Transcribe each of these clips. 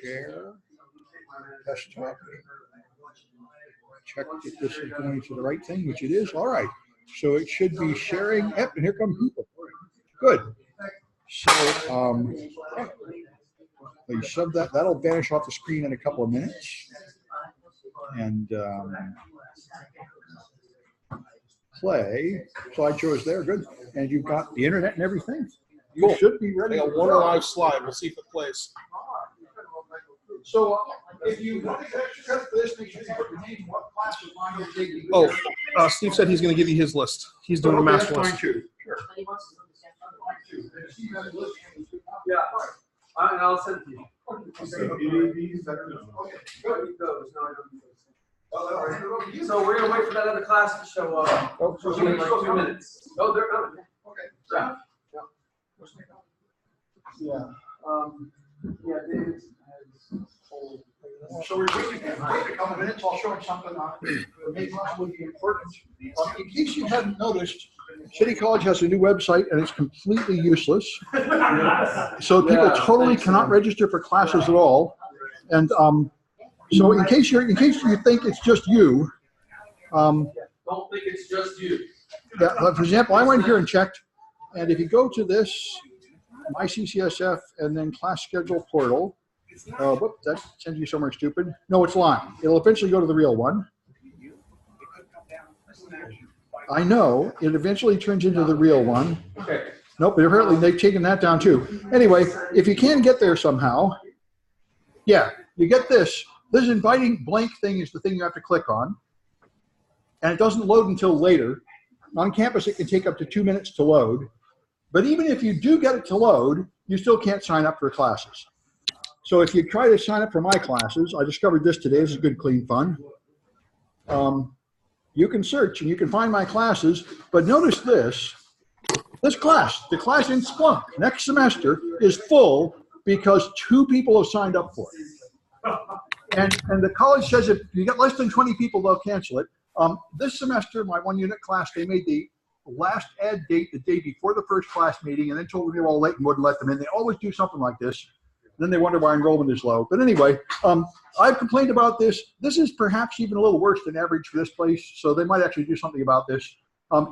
Share. Desktop. Check if this is going to the right thing, which it is. All right. So it should be sharing. Yep, and here come people. Good. So you shove that. That'll vanish off the screen in a couple of minutes. And play. Slideshow is there. Good. And you've got the internet and everything. You should be ready. I got one live slide. We'll see if it plays. So if you want to get extra credit for this, make sure you put your name, what class is line you're taking. Oh, Steve said he's going to give you his list. He's doing the master list. Sure. Yeah, and I'll send it to you. So we're going to wait for that other class to show up. Oh, so in like 2 minutes. Oh, they're coming. Okay. Yeah. Yeah, David has told. So we're waiting a couple of minutes. I'll show him something that may possibly be important. In case you hadn't noticed, City College has a new website and it's completely useless. So people totally cannot register for classes at all. And so in case you think it's just you, don't think it's just you. Yeah, for example, I went here and checked, and if you go to this, My CCSF, and then class schedule portal, whoops, that sends you somewhere stupid. No, it's lying. It'll eventually go to the real one. I know, it eventually turns into the real one. Okay. Nope, apparently they've taken that down too. Anyway, if you can get there somehow, yeah, you get this. This inviting blank thing is the thing you have to click on. And it doesn't load until later. On campus, it can take up to 2 minutes to load. But even if you do get it to load, you still can't sign up for classes. So if you try to sign up for my classes, I discovered this today. This is good, clean fun. You can search and you can find my classes. But notice this. This class, the class in Splunk, next semester is full because 2 people have signed up for it. And the college says if you get less than 20 people, they'll cancel it. This semester, my 1-unit class, they made the last add date the day before the first class meeting and then told them they were all late and wouldn't let them in. They always do something like this. Then they wonder why enrollment is low. But anyway, I've complained about this. This is perhaps even a little worse than average for this place, so they might actually do something about this.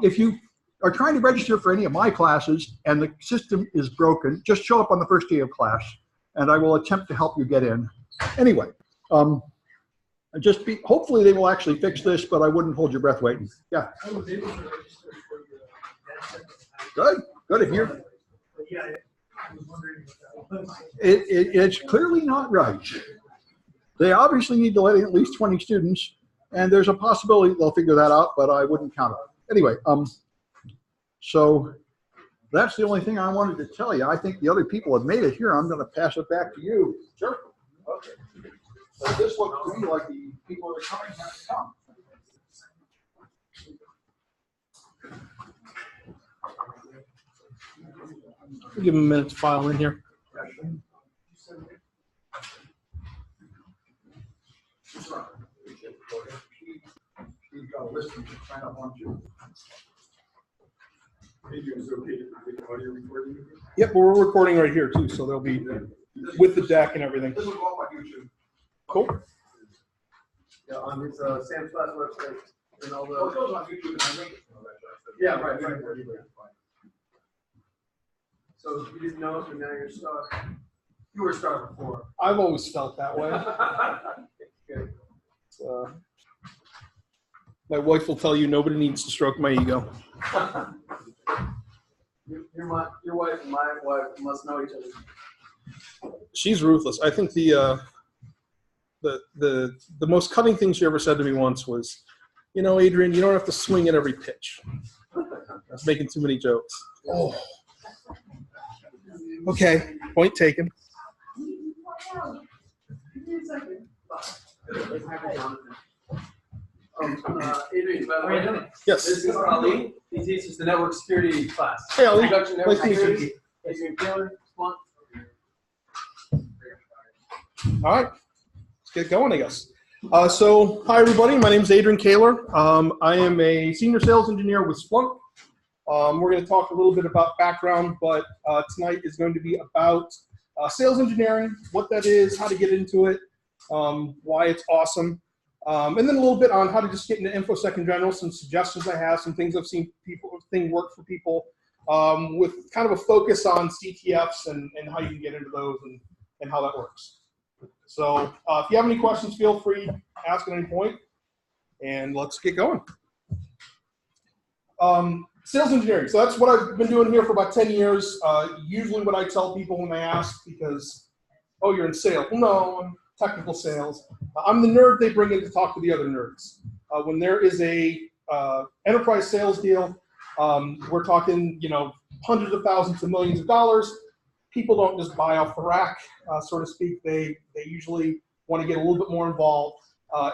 If you are trying to register for any of my classes and the system is broken, just show up on the first day of class, and I will attempt to help you get in. Anyway, hopefully they will actually fix this, but I wouldn't hold your breath waiting. Yeah. Good. Good. If you're, it's clearly not right. They obviously need to let in at least 20 students, and there's a possibility they'll figure that out, but I wouldn't count on it. Anyway, so that's the only thing I wanted to tell you. I think the other people have made it here. I'm going to pass it back to you. Sure. Okay. So this looks to me like the people that are coming have to come. We'll give him a minute to file in here. He's got a list you can sign up on too. Adrian's okay to take audio recording? Yep, but we're recording right here too, so they'll be with the deck and everything. This will go up on YouTube. Cool. Yeah, on his Sam's class website and all Well, it the. goes on YouTube and I link it. Yeah, right. So you didn't know it, but now you're stuck. You were stuck before. I've always felt that way. Good. My wife will tell you nobody needs to stroke my ego. Your wife and my wife must know each other. She's ruthless. I think the most cutting thing she ever said to me once was, you know, Adrian, you don't have to swing at every pitch. That's making too many jokes. Oh. Okay, point taken. Adrian, by the way, Yes. this is Ali. He teaches the network security class. Hey, Ali. Introduction to network Nice to meet you. security. Adrian Kaylor, Splunk. All right, let's get going, I guess. So, hi everybody. My name is Adrian Kaylor. I am a senior sales engineer with Splunk. We're going to talk a little bit about background, but tonight is going to be about sales engineering, what that is, how to get into it, why it's awesome, and then a little bit on how to just get into infosec in general, some suggestions I have, some things I've seen things work for people, with kind of a focus on CTFs and how you can get into those and how that works. So if you have any questions, feel free to ask at any point, and let's get going. Sales engineering. So that's what I've been doing here for about 10 years. Usually what I tell people when they ask, because, oh, you're in sales. Well, no, I'm technical sales. I'm the nerd they bring in to talk to the other nerds. When there is a enterprise sales deal, we're talking, hundreds of thousands to millions of dollars. People don't just buy off the rack, so to speak. They usually want to get a little bit more involved.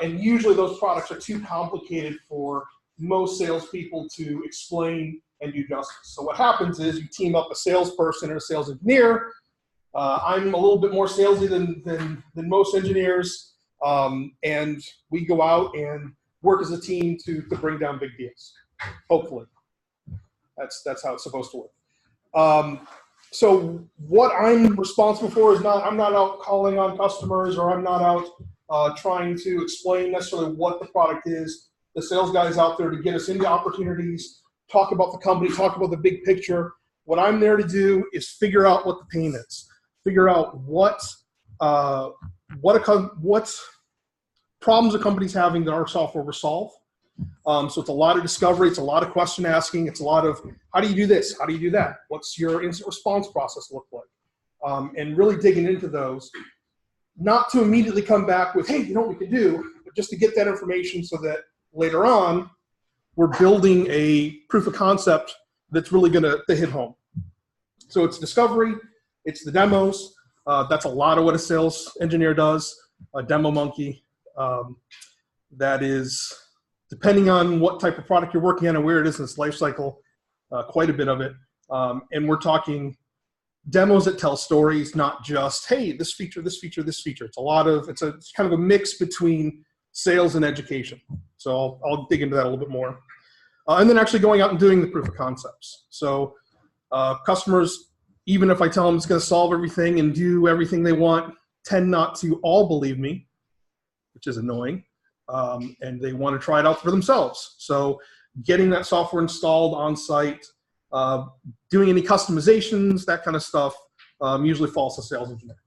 And usually those products are too complicated for most salespeople to explain and do justice. So what happens is you team up a salesperson and a sales engineer. I'm a little bit more salesy than most engineers, and we go out and work as a team to bring down big deals. Hopefully, that's how it's supposed to work. So what I'm responsible for is I'm not out calling on customers, or I'm not out trying to explain necessarily what the product is. The sales guys out there to get us into opportunities, talk about the company, talk about the big picture. What I'm there to do is figure out what the pain is, figure out what problems a company's having that our software will solve. So it's a lot of discovery, it's a lot of question asking, it's a lot of how do you do this, how do you do that, what's your instant response process look like, and really digging into those, not to immediately come back with, hey, you know what we can do, but just to get that information so that later on, we're building a proof of concept that's really going to hit home. So it's discovery, it's the demos. That's a lot of what a sales engineer does, a demo monkey. That is, depending on what type of product you're working on and where it is in its life cycle, quite a bit of it. And we're talking demos that tell stories, not just, hey, this feature, this feature, this feature. It's kind of a mix between sales and education. So I'll dig into that a little bit more. And then actually going out and doing the proof of concepts. So customers, even if I tell them it's going to solve everything and do everything they want, tend not to all believe me, which is annoying. And they want to try it out for themselves. So getting that software installed on site, doing any customizations, that kind of stuff, usually falls to sales engineer.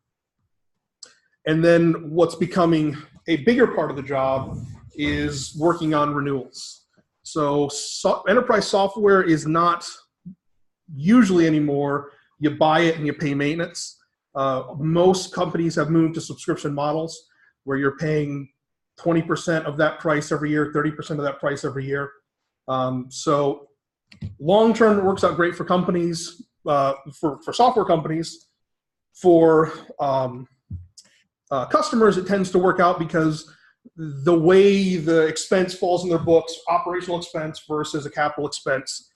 And then what's becoming a bigger part of the job is working on renewals. So enterprise software is not usually anymore, you buy it and you pay maintenance. Most companies have moved to subscription models where you're paying 20% of that price every year, 30% of that price every year. So long-term, it works out great for companies, for software companies. For customers, it tends to work out because the way the expense falls in their books, operational expense versus a capital expense,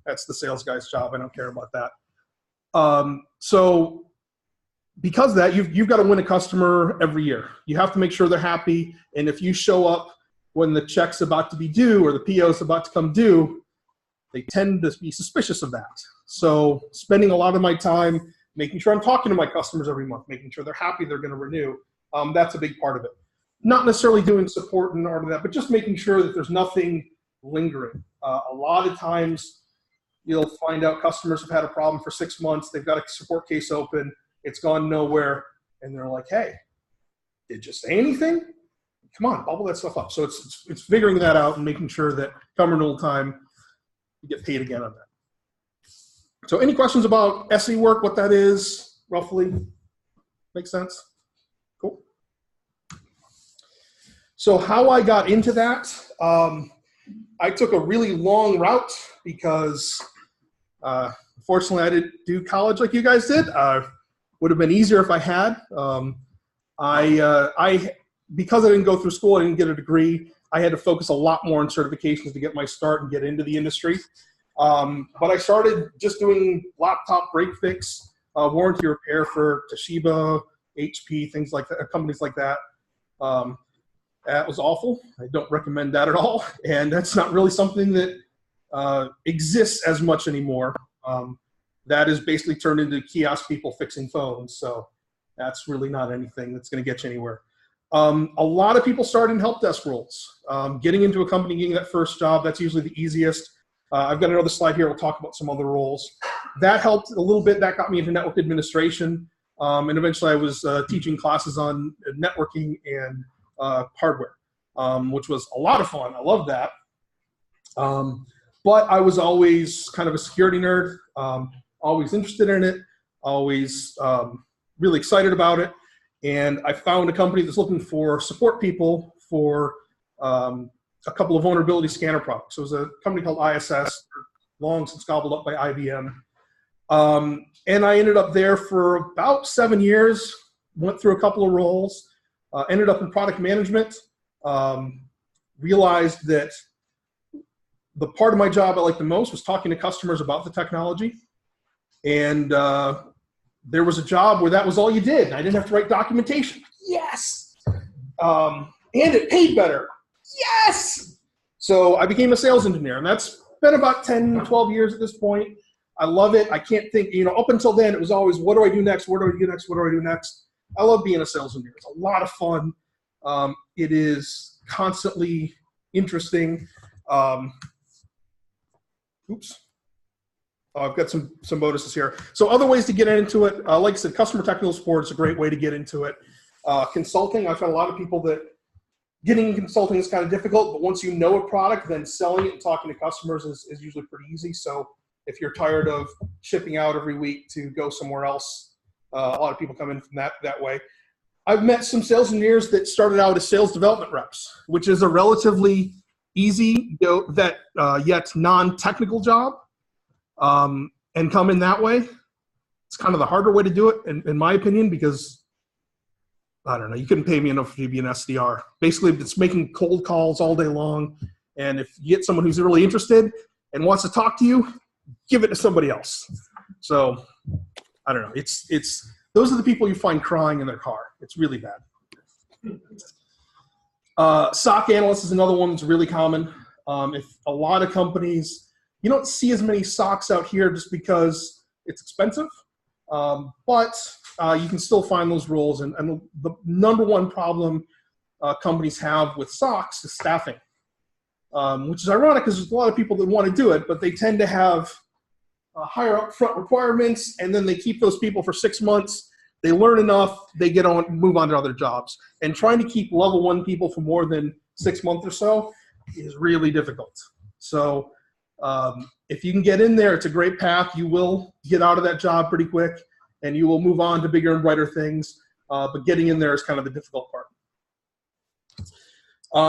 that's the sales guy's job. I don't care about that. So because of that, you've got to win a customer every year. You have to make sure they're happy. And if you show up when the check's about to be due or the PO's about to come due, they tend to be suspicious of that. So spending a lot of my time making sure I'm talking to my customers every month, making sure they're happy they're going to renew, that's a big part of it. Not necessarily doing support and all of that, but just making sure that there's nothing lingering. A lot of times you'll find out customers have had a problem for 6 months, they've got a support case open, it's gone nowhere, and they're like, hey, did you say anything? Come on, bubble that stuff up. So it's figuring that out and making sure that come renewal time, you get paid again on that. So any questions about SE work, what that is, roughly? Make sense? Cool. So how I got into that, I took a really long route because fortunately I didn't do college like you guys did. Would have been easier if I had. Because I didn't go through school, I didn't get a degree, I had to focus a lot more on certifications to get my start and get into the industry. But I started just doing laptop break fix, warranty repair for Toshiba, HP, things like that, companies like that. That was awful. I don't recommend that at all. And that's not really something that exists as much anymore. that is basically turned into kiosk people fixing phones. So that's really not anything that's going to get you anywhere. A lot of people start in help desk roles. Getting into a company, getting that first job, that's usually the easiest. I've got another slide here. We'll talk about some other roles. That helped a little bit. That got me into network administration. And eventually I was teaching classes on networking and hardware, which was a lot of fun. I loved that. But I was always kind of a security nerd, always interested in it, always really excited about it. And I found a company that's looking for support people for a couple of vulnerability scanner products. So it was a company called ISS, long since gobbled up by IBM. And I ended up there for about 7 years, went through a couple of roles, ended up in product management, realized that the part of my job I liked the most was talking to customers about the technology. And there was a job where that was all you did. I didn't have to write documentation. Yes. And it paid better. Yes. So I became a sales engineer, and that's been about 10, 12 years at this point. I love it. I can't think, up until then, it was always, what do I do next? What do I do next? What do I do next? I love being a sales engineer. It's a lot of fun. It is constantly interesting. Oops. Oh, I've got some bonuses here. So other ways to get into it, like I said, customer technical support is a great way to get into it. Consulting, I've found a lot of people that getting in consulting is kind of difficult, but once you know a product, then selling it and talking to customers is usually pretty easy. So if you're tired of shipping out every week to go somewhere else, a lot of people come in from that way. I've met some sales engineers that started out as sales development reps, which is a relatively easy yet non-technical job. And come in that way. It's kind of the harder way to do it, in my opinion, because, I don't know, you couldn't pay me enough to be an SDR. Basically, it's making cold calls all day long, and if you get someone who's really interested and wants to talk to you, give it to somebody else. So, I don't know. It's those are the people you find crying in their car. It's really bad. SOC analyst is another one that's really common. If a lot of companies, you don't see as many SOCs out here just because it's expensive, but you can still find those roles. And the number one problem companies have with SOCs is staffing, which is ironic because there's a lot of people that want to do it, but they tend to have higher upfront requirements, and then they keep those people for 6 months. They learn enough, they move on to other jobs. And trying to keep level 1 people for more than 6 months or so is really difficult. So if you can get in there, it's a great path. You will get out of that job pretty quick, and you will move on to bigger and brighter things. But getting in there is kind of the difficult part.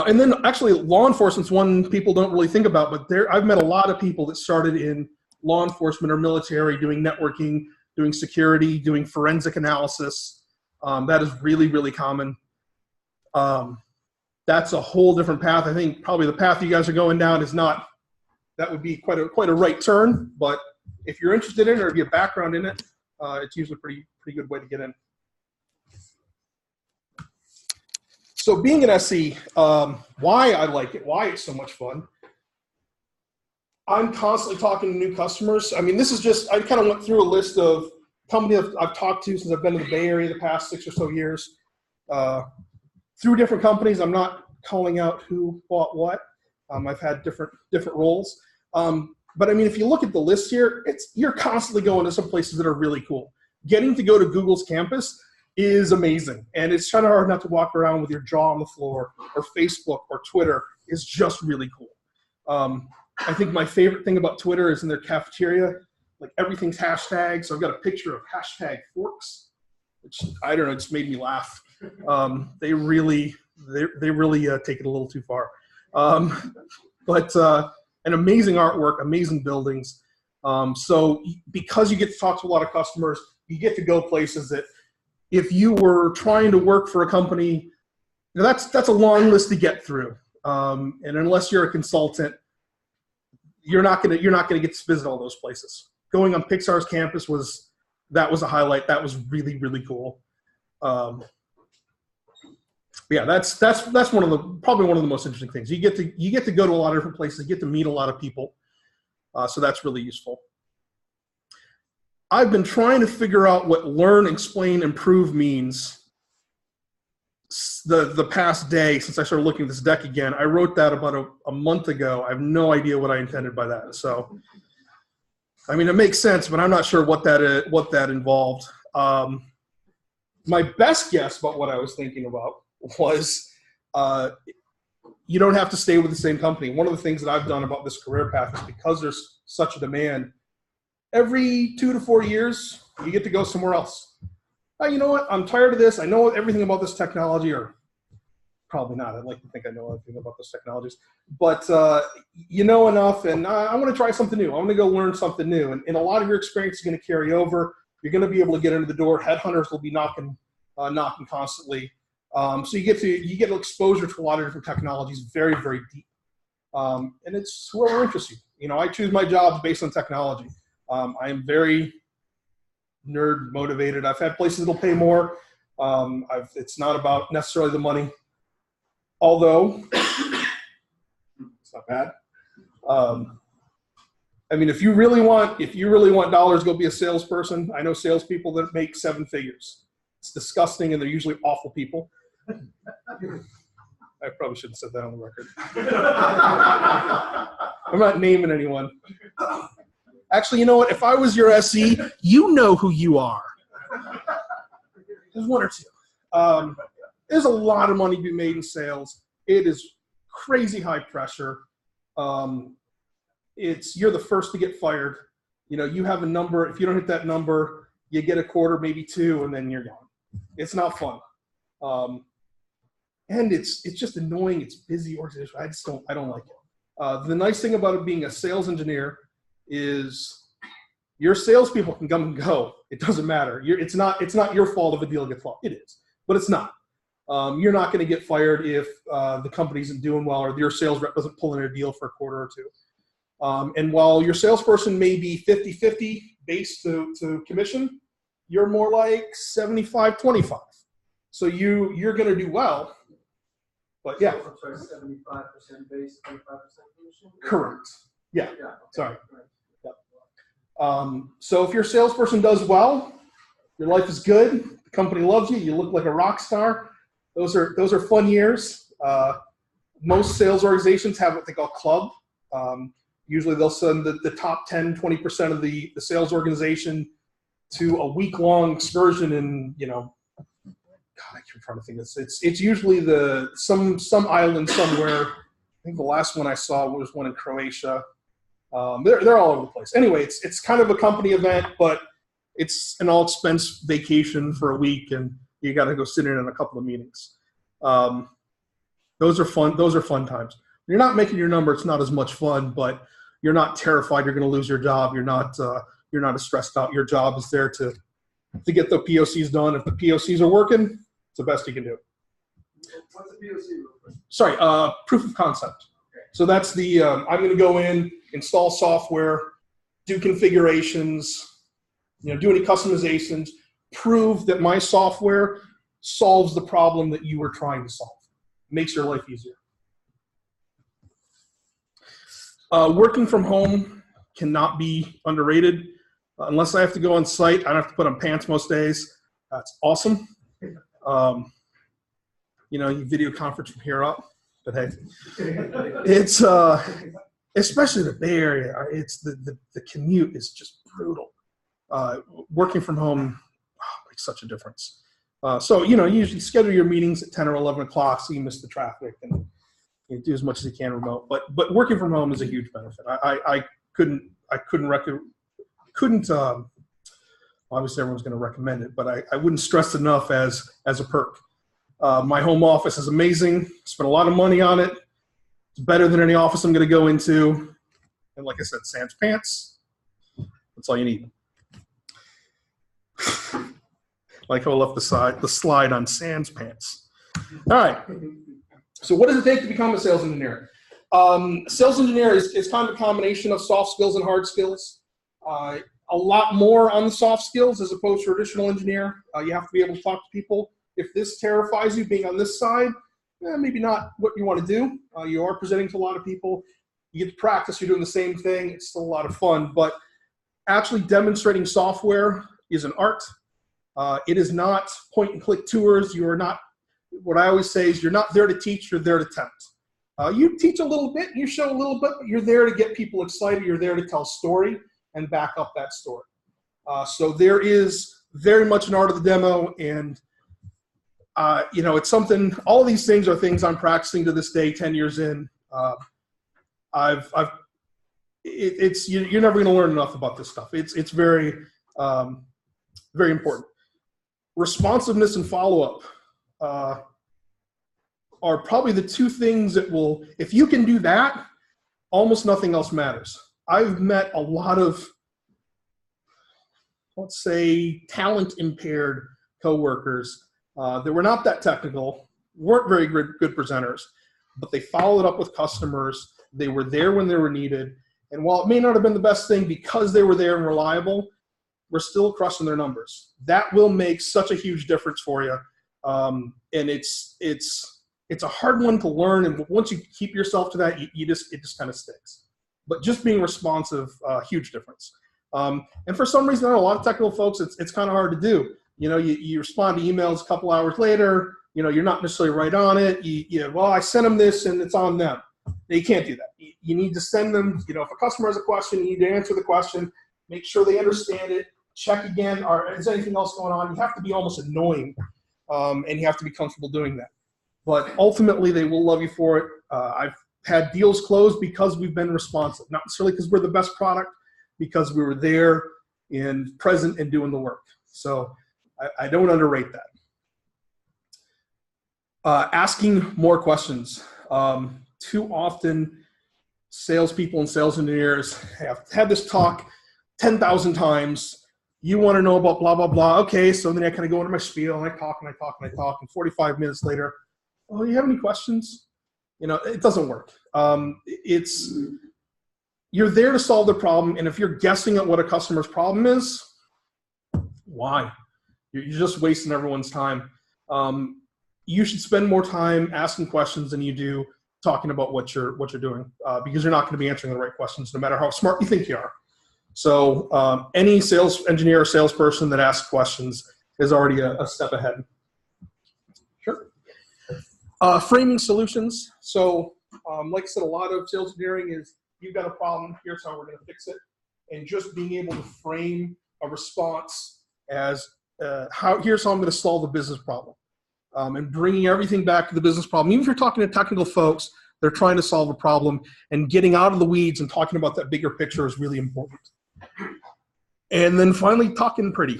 And then actually law enforcement's one people don't really think about, but I've met a lot of people that started in law enforcement or military doing networking, doing security, doing forensic analysis. That is really, really common. That's a whole different path. I think probably the path you guys are going down is not, that would be quite a right turn, but if you're interested in it or if you have background in it, it's usually a pretty good way to get in. So being an SE, why I like it, why it's so much fun. I'm constantly talking to new customers. I mean, this is just, I kind of went through a list of companies I've talked to since I've been in the Bay Area the past 6 or so years. Through different companies, I'm not calling out who bought what. I've had different roles. But I mean, if you look at the list here, you're constantly going to some places that are really cool. Getting to go to Google's campus is amazing. And it's kind of hard not to walk around with your jaw on the floor, or Facebook or Twitter is just really cool. I think my favorite thing about Twitter is in their cafeteria, like everything's hashtags. So I've got a picture of hashtag forks, which I don't know, just made me laugh. They really take it a little too far. But an amazing artwork, amazing buildings. So because you get to talk to a lot of customers, you get to go places that if you were trying to work for a company, that's a long list to get through. And unless you're a consultant, you're not gonna get to visit all those places. Going on Pixar's campus was a highlight. That was really, really cool. Yeah, that's probably one of the most interesting things. You get to go to a lot of different places, you get to meet a lot of people. So that's really useful. I've been trying to figure out what learn, explain, improve means the past day since I started looking at this deck again. I wrote that about a month ago. I have no idea what I intended by that. So, I mean, it makes sense, but I'm not sure what that involved. My best guess about what I was thinking about was you don't have to stay with the same company. One of the things that I've done about this career path is because there's such a demand, every 2 to 4 years, you get to go somewhere else. You know what? I'm tired of this. I know everything about this technology, or probably not. I'd like to think I know everything about those technologies. But you know enough, and I want to try something new. I want to go learn something new. And a lot of your experience is going to carry over. You're going to be able to get into the door. Headhunters will be knocking constantly. So you get exposure to a lot of different technologies, very, very deep. And it's whoever interests you. You know, I choose my jobs based on technology. I am very nerd motivated. I've had places that'll pay more. It's not about necessarily the money, although it's not bad. I mean, if you really want dollars, go be a salesperson. I know salespeople that make 7 figures. It's disgusting, and they're usually awful people. I probably shouldn't have said that on the record. I'm not naming anyone. Actually, you know what? If I was your SE, you know who you are. There's 1 or 2. There's a lot of money to be made in sales. It is crazy high pressure. You're the first to get fired. You know, you have a number. If you don't hit that number, you get a quarter, maybe 2, and then you're gone. It's not fun. And it's just annoying. It's busy organization. I don't like it. The nice thing about it being a sales engineer is your salespeople can come and go. It doesn't matter. It's not your fault if a deal gets lost. It is, but it's not. You're not going to get fired if the company isn't doing well or your sales rep doesn't pull in a deal for a quarter or 2. And while your salesperson may be 50-50 base to commission, you're more like 75-25. So you're going to do well. But yeah. I'm sorry, 75% base, 25% commission? Correct. Yeah. Okay. Sorry. Right. Yeah. So if your salesperson does well, your life is good, the company loves you, you look like a rock star. Those are fun years. Most sales organizations have what they call club. Usually they'll send the top 10, 20% of the sales organization to a week-long excursion in, you know, God, I'm trying to think. It's usually some island somewhere. I think the last one I saw was one in Croatia. They're all over the place. Anyway, it's kind of a company event, but it's an all-expense vacation for a week, and you got to go sit in on a couple of meetings. Those are fun. Those are fun times. When you're not making your number, it's not as much fun, but you're not terrified you're going to lose your job. You're not as stressed out. Your job is there to get the POCs done. If the POCs are working, it's the best you can do. What's the POC? Sorry, proof of concept. So that's the, I'm going to go in, install software, do configurations, you know, do any customizations, prove that my software solves the problem that you were trying to solve. Makes your life easier. Working from home cannot be underrated. Unless I have to go on site, I don't have to put on pants most days. That's awesome. You know, you video conference from here up, but hey, it's especially the Bay Area. It's the commute is just brutal. Working from home makes such a difference. So you know, you usually schedule your meetings at 10 or 11 o'clock so you miss the traffic and you do as much as you can remote. But working from home is a huge benefit. I couldn't obviously everyone's going to recommend it, but I wouldn't stress enough as a perk. My home office is amazing. Spent a lot of money on it. It's better than any office I'm going to go into. And like I said, sans pants. That's all you need. Like how I left the slide on sans pants. All right. So what does it take to become a sales engineer? Sales engineer is kind of a combination of soft skills and hard skills. A lot more on the soft skills as opposed to a traditional engineer. You have to be able to talk to people. If this terrifies you, being on this side, maybe not what you want to do. You are presenting to a lot of people. You get to practice. You're doing the same thing. It's still a lot of fun. But actually demonstrating software is an art. It is not point and click tours. You are not, what I always say is you're not there to teach, you're there to tempt. You teach a little bit, you show a little bit, but you're there to get people excited. You're there to tell story and back up that story. So there is very much an art of the demo, and you know, it's something, all of these things are things I'm practicing to this day, 10 years in. You're never going to learn enough about this stuff. It's very, very important. Responsiveness and follow-up are probably the two things that will, if you can do that, almost nothing else matters. I've met a lot of, let's say, talent-impaired coworkers that were not that technical, weren't very good presenters, but they followed up with customers. They were there when they were needed. And while it may not have been the best thing because they were there and reliable, we're still crushing their numbers. That will make such a huge difference for you. And it's a hard one to learn. And once you keep yourself to that, it just kind of sticks. But just being responsive, huge difference. And for some reason, a lot of technical folks, it's kind of hard to do. You know, you respond to emails a couple hours later, you know, you're not necessarily right on it. Well, I sent them this and it's on them. You can't do that. You need to send them, you know, if a customer has a question, you need to answer the question, make sure they understand it, check again, or is anything else going on? You have to be almost annoying, and you have to be comfortable doing that. But ultimately, they will love you for it. I've had deals closed because we've been responsive, not necessarily because we're the best product, because we were there and present and doing the work. So I don't underrate that. Asking more questions. Too often, salespeople and sales engineers have had this talk 10,000 times. You want to know about blah, blah, blah. Okay, so then I kind of go into my spiel, and I talk, and I talk, and I talk, and 45 minutes later, oh, you have any questions? You know, it doesn't work. You're there to solve the problem, and if you're guessing at what a customer's problem is, why? You're just wasting everyone's time. You should spend more time asking questions than you do talking about what you're doing, because you're not going to be answering the right questions no matter how smart you think you are. So any sales engineer or salesperson that asks questions is already a step ahead. Sure. Framing solutions. So like I said, a lot of sales engineering is, you've got a problem, here's how we're going to fix it. And just being able to frame a response as here's how I'm going to solve a business problem. And bringing everything back to the business problem. Even if you're talking to technical folks, they're trying to solve a problem, and getting out of the weeds and talking about that bigger picture is really important. And then finally, talking pretty,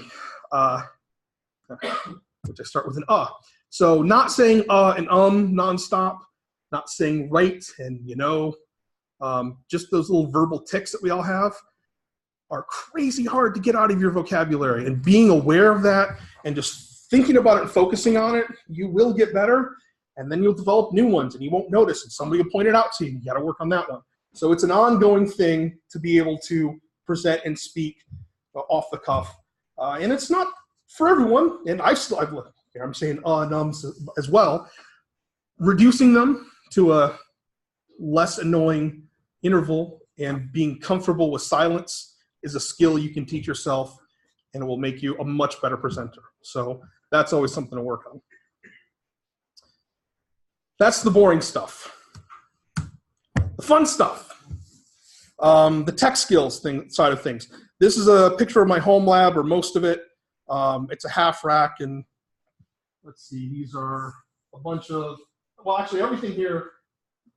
which I start with an So not saying and nonstop, not saying right and you know, just those little verbal tics that we all have are crazy hard to get out of your vocabulary. And being aware of that and just thinking about it and focusing on it, you will get better, and then you'll develop new ones, and you won't notice it. Somebody will point it out to you. You got to work on that one. So it's an ongoing thing to be able to present and speak off the cuff, and it's not for everyone. And I'm saying nums as well. Reducing them to a less annoying interval and being comfortable with silence is a skill you can teach yourself, and it will make you a much better presenter. So that's always something to work on. That's the boring stuff. The fun stuff, the tech skills side of things. This is a picture of my home lab, or most of it. It's a half rack, and let's see, these are a bunch of, well, actually everything here,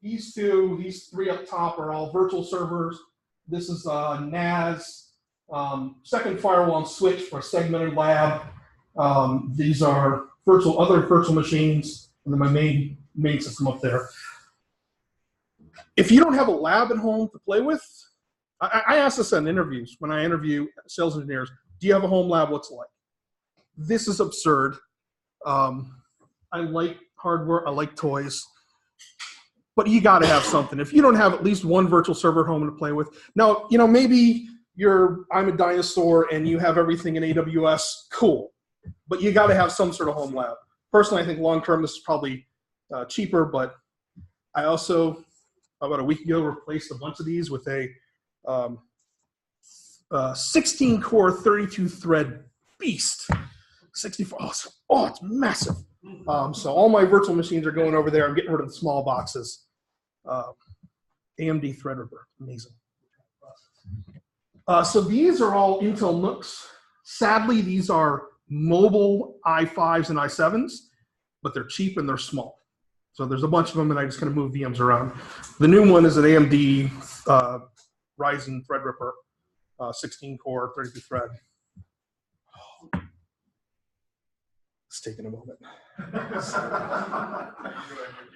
these three up top are all virtual servers. This is NAS, second firewall and switch for a segmented lab. These are other virtual machines, and then my main system up there. If you don't have a lab at home to play with, I ask this in interviews when I interview sales engineers, do you have a home lab? What's it like? This is absurd. I like hardware, I like toys, but you got to have something. If you don't have at least one virtual server at home to play with, now, you know, maybe I'm a dinosaur and you have everything in AWS, cool. But you got to have some sort of home lab. Personally, I think long-term this is probably cheaper, but I also, about a week ago, replaced a bunch of these with a 16 core, 32 thread beast. 64. Oh, it's massive. So all my virtual machines are going over there. I'm getting rid of the small boxes. AMD Threadripper, amazing. So these are all Intel NUCs. Sadly, these are mobile i5s and i7s, but they're cheap and they're small. So there's a bunch of them, and I just kind of move VMs around. The new one is an AMD Ryzen Threadripper, 16 core, 32 thread. It's taking a moment.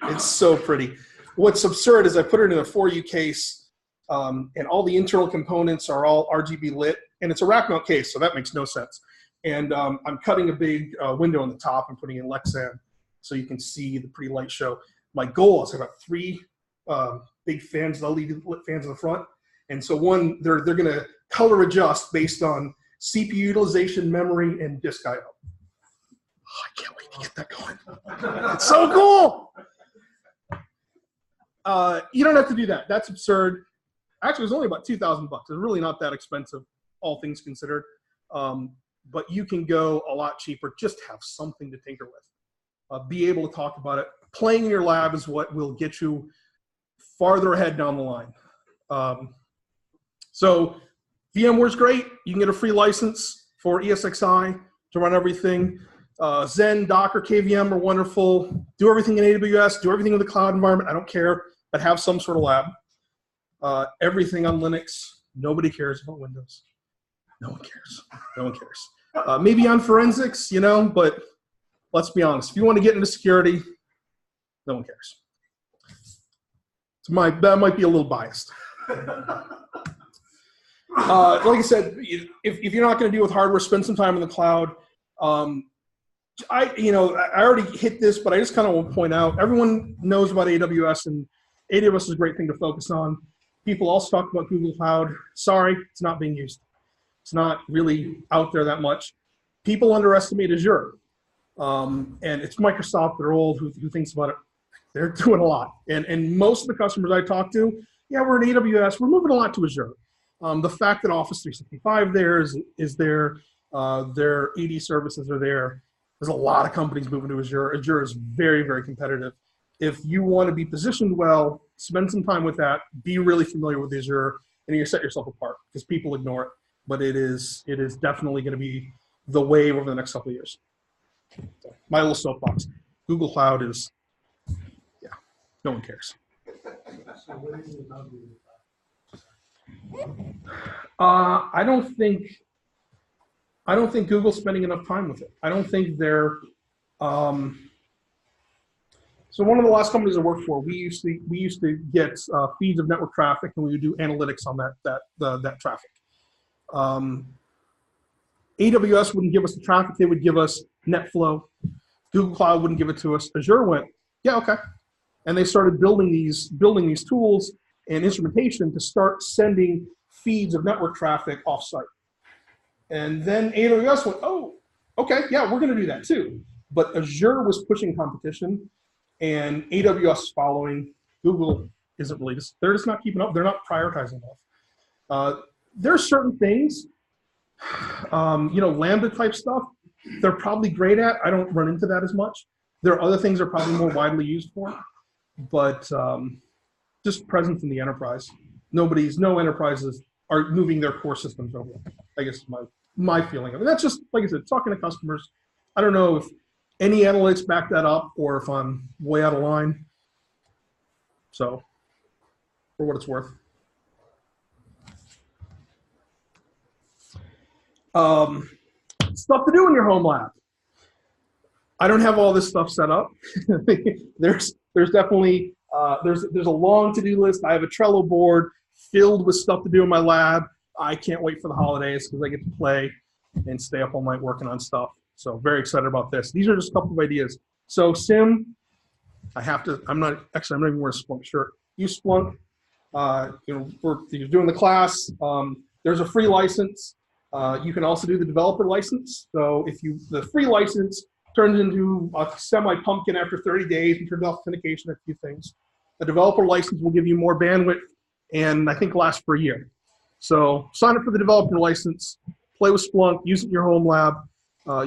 It's so pretty. What's absurd is I put it in a 4U case, and all the internal components are all RGB lit, and it's a rack mount case, so that makes no sense. And I'm cutting a big window on the top and putting in Lexan so you can see the pretty light show. My goal is about 3 big fans, LED lit fans in the front, and so one they're going to color adjust based on CPU utilization, memory, and disk I/O. I can't wait to get that going. It's so cool. You don't have to do that. That's absurd. Actually, it was only about $2,000 bucks. It's really not that expensive, all things considered. But you can go a lot cheaper. Just have something to tinker with. Be able to talk about it. Playing in your lab is what will get you farther ahead down the line. So VMware's great. You can get a free license for ESXi to run everything. Zen, Docker, KVM are wonderful. Do everything in AWS. Do everything in the cloud environment. I don't care, but have some sort of lab. Everything on Linux. Nobody cares about Windows. No one cares. No one cares. Maybe on forensics, you know, but let's be honest. If you want to get into security, no one cares. That might be a little biased. Like I said, if you're not going to deal with hardware, spend some time in the cloud. I already hit this, but I just kind of want to point out, everyone knows about AWS, and AWS is a great thing to focus on. People also talk about Google Cloud. Sorry, it's not being used. It's not really out there that much. People underestimate Azure. And it's Microsoft, they're old, who thinks about it. They're doing a lot. And most of the customers I talk to, yeah, we're in AWS, we're moving a lot to Azure. The fact that Office 365 there is there, their AD services are there. There's a lot of companies moving to Azure. Azure is very, very competitive. If you want to be positioned well, spend some time with that, be really familiar with Azure, and you set yourself apart, because people ignore it. But it is definitely going to be the wave over the next couple of years. So, my little soapbox. Google Cloud is, yeah, no one cares. I don't think Google's spending enough time with it. I don't think they're. So one of the last companies I worked for, we used to get feeds of network traffic, and we would do analytics on that traffic. AWS wouldn't give us the traffic; they would give us NetFlow. Google Cloud wouldn't give it to us. Azure went, yeah, okay, and they started building these tools and instrumentation to start sending feeds of network traffic offsite. And then AWS went, oh, okay, yeah, we're going to do that too. But Azure was pushing competition, and AWS is following. Google isn't really, they're just not keeping up. They're not prioritizing enough. There are certain things, Lambda type stuff, they're probably great at. I don't run into that as much. There are other things they're probably more widely used for, but just presence in the enterprise. No enterprises are moving their core systems over. I guess is my feeling of it. That's just, like I said, talking to customers. I don't know if any analytics back that up or if I'm way out of line. So, for what it's worth. Stuff to do in your home lab. I don't have all this stuff set up. There's definitely there's a long to-do list. I have a Trello board filled with stuff to do in my lab. I can't wait for the holidays because I get to play and stay up all night working on stuff. So very excited about this. These are just a couple of ideas. So SIM, I'm not even wearing a Splunk shirt. Use Splunk. You're doing the class. There's a free license. You can also do the developer license. So the free license turns into a semi-pumpkin after 30 days in terms of authentication, a few things. The developer license will give you more bandwidth and I think lasts for a year. So sign up for the developer license, play with Splunk, use it in your home lab.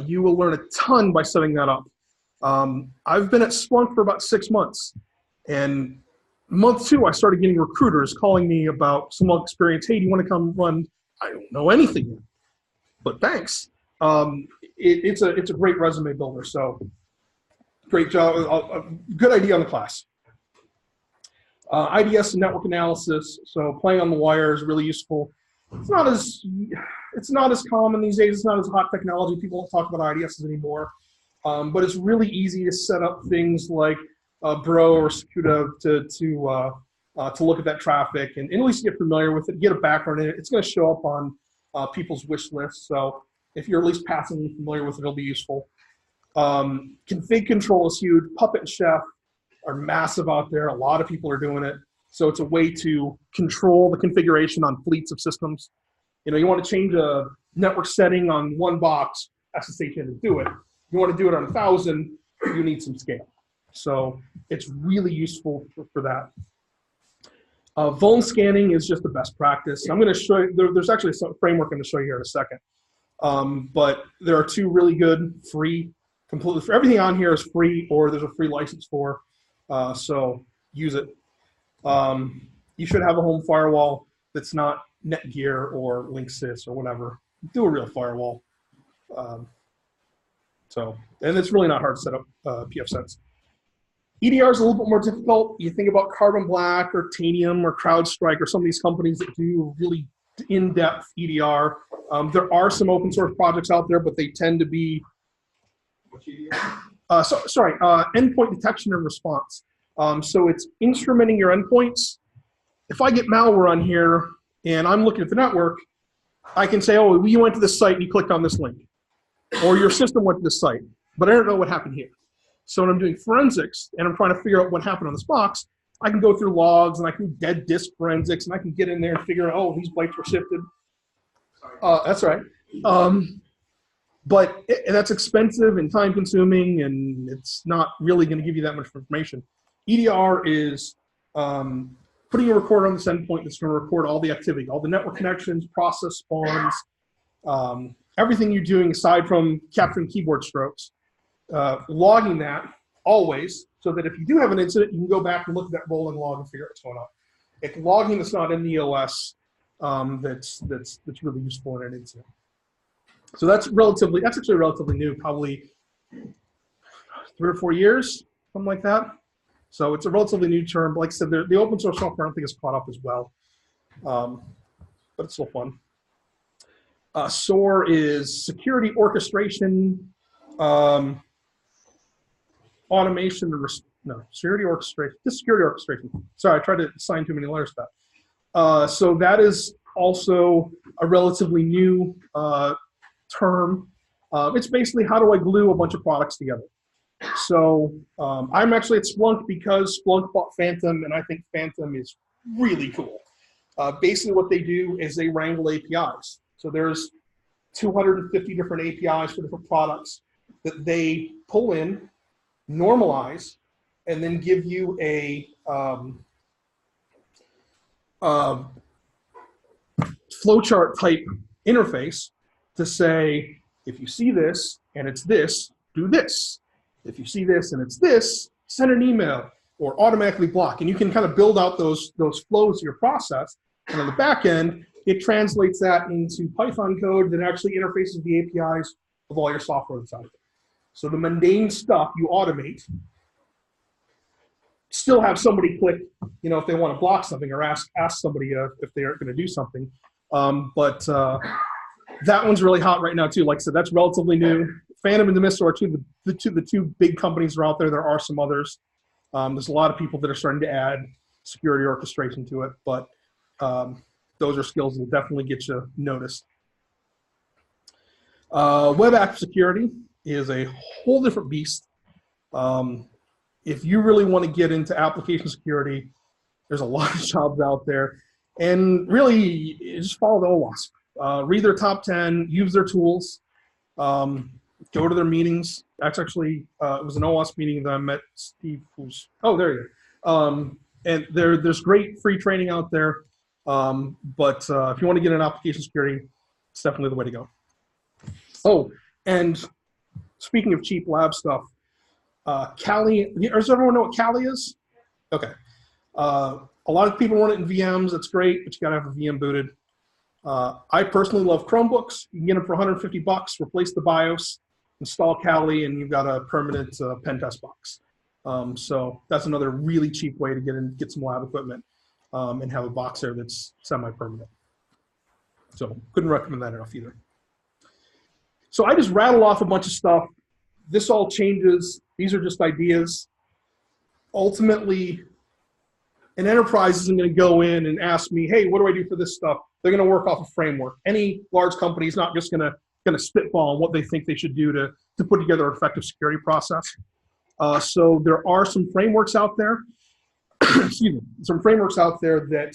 You will learn a ton by setting that up. I've been at Splunk for about 6 months, and month 2, I started getting recruiters calling me about some experience. Hey, do you want to come run? I don't know anything yet, but thanks. It's a great resume builder. So great job, good idea on the class. IDS and network analysis. So playing on the wire is really useful. It's not as common these days. It's not as hot technology. People don't talk about IDSs anymore. But it's really easy to set up things like Bro or Secuda to look at that traffic and at least get familiar with it, get a background in it. It's going to show up on people's wish lists. So if you're at least passively familiar with it, it'll be useful. Config control is huge. Puppet and Chef are massive out there. A lot of people are doing it. So it's a way to control the configuration on fleets of systems. You know, you want to change a network setting on one box, SSH in to do it. You want to do it on 1,000, you need some scale. So it's really useful for that. Vuln scanning is just the best practice. I'm going to show you, there's actually some framework I'm going to show you here in a second. But there are 2 really good free, completely free. Everything on here is free, or there's a free license for. So use it. You should have a home firewall that's not Netgear or Linksys or whatever. Do a real firewall. And it's really not hard to set up pfSense. EDR is a little bit more difficult. You think about Carbon Black or Tanium or CrowdStrike or some of these companies that do really in-depth EDR. There are some open source projects out there, but they tend to be endpoint detection and response. So it's instrumenting your endpoints. If I get malware on here and I'm looking at the network, I can say, oh, you went to this site and you clicked on this link. Or your system went to this site, but I don't know what happened here. So when I'm doing forensics and I'm trying to figure out what happened on this box, I can go through logs and I can do dead disk forensics and I can get in there and figure out, oh, these bytes were shifted. That's right. But that's expensive and time consuming, and it's not really going to give you that much information. EDR is putting a recorder on this endpoint that's going to record all the activity, all the network connections, process spawns, everything you're doing aside from capturing keyboard strokes, logging that always, so that if you do have an incident, you can go back and look at that rolling log and figure out what's going on. It's logging that's not in the OS that's really useful in an incident. So that's actually relatively new, probably 3 or 4 years, something like that. So it's a relatively new term. But like I said, the open source software I don't think is caught up as well, but it's still fun. SOAR is security orchestration, automation, security orchestration. Just security orchestration. Sorry, I tried to assign too many letters to that. So that is also a relatively new term. It's basically how do I glue a bunch of products together. So I'm actually at Splunk because Splunk bought Phantom, and I think Phantom is really cool. Basically what they do is they wrangle APIs. So there's 250 different APIs for different products that they pull in, normalize, and then give you a flowchart type interface to say, if you see this and it's this, do this. If you see this and it's this, send an email or automatically block. And you can kind of build out those flows to your process. And on the back end, it translates that into Python code that actually interfaces the APIs of all your software that's out there. So the mundane stuff you automate. Still have somebody click, if they want to block something or ask somebody if they are going to do something. But that one's really hot right now too. Like I said, that's relatively new. Phantom and Demisto are the two big companies that are out there. There are some others. There's a lot of people that are starting to add security orchestration to it, but those are skills that will definitely get you noticed. Web app security is a whole different beast. If you really want to get into application security, there's a lot of jobs out there. And really, just follow the OWASP. Read their top 10, use their tools, go to their meetings. That's actually, it was an OWASP meeting that I met Steve, there you go. And there's great free training out there. But if you want to get into application security, it's definitely the way to go. Oh, and speaking of cheap lab stuff, Kali, does everyone know what Kali is? Okay. A lot of people run it in VMs. That's great, but you got to have a VM booted. I personally love Chromebooks. You can get them for $150, replace the BIOS, install Kali, and you've got a permanent pen test box. So that's another really cheap way to get some lab equipment and have a box there that's semi-permanent. So couldn't recommend that enough either. So I just rattle off a bunch of stuff. This all changes. These are just ideas. Ultimately, an enterprise isn't going to go in and ask me, hey, what do I do for this stuff? They're going to work off a framework. Any large company is not just going to spitball on what they think they should do to put together an effective security process. So there are some frameworks out there, excuse me, some frameworks out there that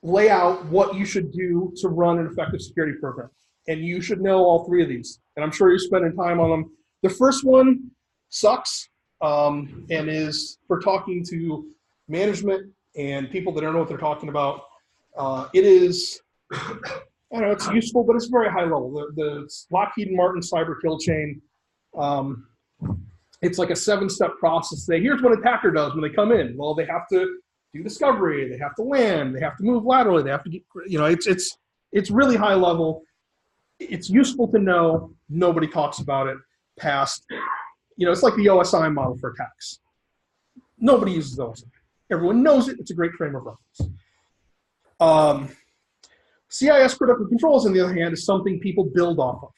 lay out what you should do to run an effective security program. And you should know all three of these. And I'm sure you're spending time on them. The first one sucks and is for talking to management and people that don't know what they're talking about. It is, I don't know, it's useful, but it's very high level. The Lockheed Martin cyber kill chain, it's like a 7-step process. Here's what an attacker does when they come in. Well, they have to do discovery, they have to land, they have to move laterally, they have to get, it's really high level. It's useful to know. Nobody talks about it past, it's like the OSI model for attacks. Nobody uses OSI. Everyone knows it. It's a great frame of reference. CIS critical controls, on the other hand, is something people build off of.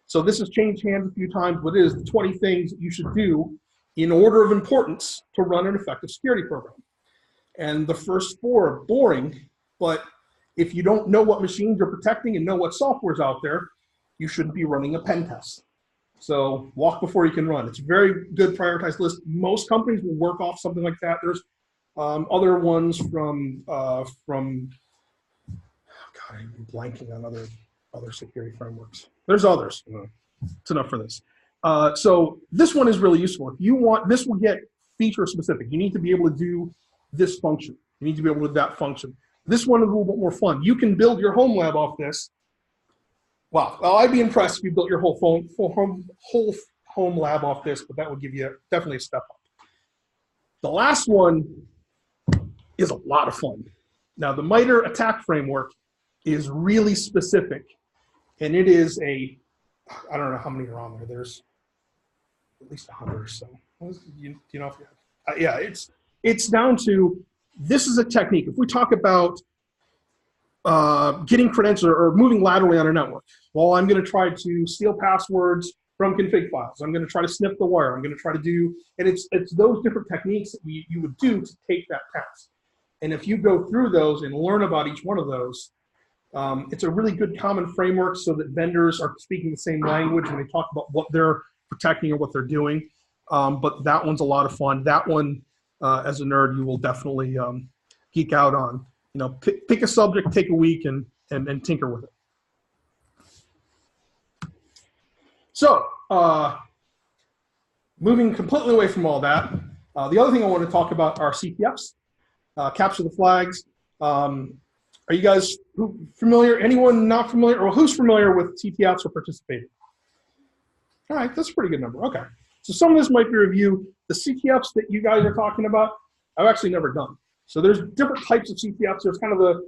So this has changed hands a few times, but it is the 20 things that you should do in order of importance to run an effective security program. And the first 4 are boring, but if you don't know what machines you're protecting and know what software is out there, you shouldn't be running a pen test. So walk before you can run. It's a very good prioritized list. Most companies will work off something like that. There's other ones from God, I'm blanking on other security frameworks. There's others. It's enough for this. So this one is really useful. If you want, this will get feature specific. You need to be able to do this function. You need to be able to do that function. This one is a little bit more fun. You can build your home lab off this. Wow, well, I'd be impressed if you built your whole home lab off this, but that would give you definitely a step up. The last one is a lot of fun. Now, the MITRE attack framework is really specific, and it is I don't know how many are on there. There's at least 100 or so. You know, if you have, yeah, it's down to, this is a technique. If we talk about getting credentials or moving laterally on a network, well, I'm going to try to steal passwords from config files. I'm going to try to snip the wire. I'm going to try to do, and it's those different techniques that you would do to take that task. And if you go through those and learn about each one of those, it's a really good common framework so that vendors are speaking the same language when they talk about what they're protecting or what they're doing. But that one's a lot of fun. That one, as a nerd, you will definitely geek out on. Pick a subject, take a week, and tinker with it. So, moving completely away from all that, the other thing I want to talk about are CTFs, capture the flags. Are you guys familiar? Anyone not familiar? Or who's familiar with CTFs or participating? All right, that's a pretty good number. Okay. So some of this might be review. The CTFs that you guys are talking about, I've actually never done. So there's different types of CTFs. There's kind of the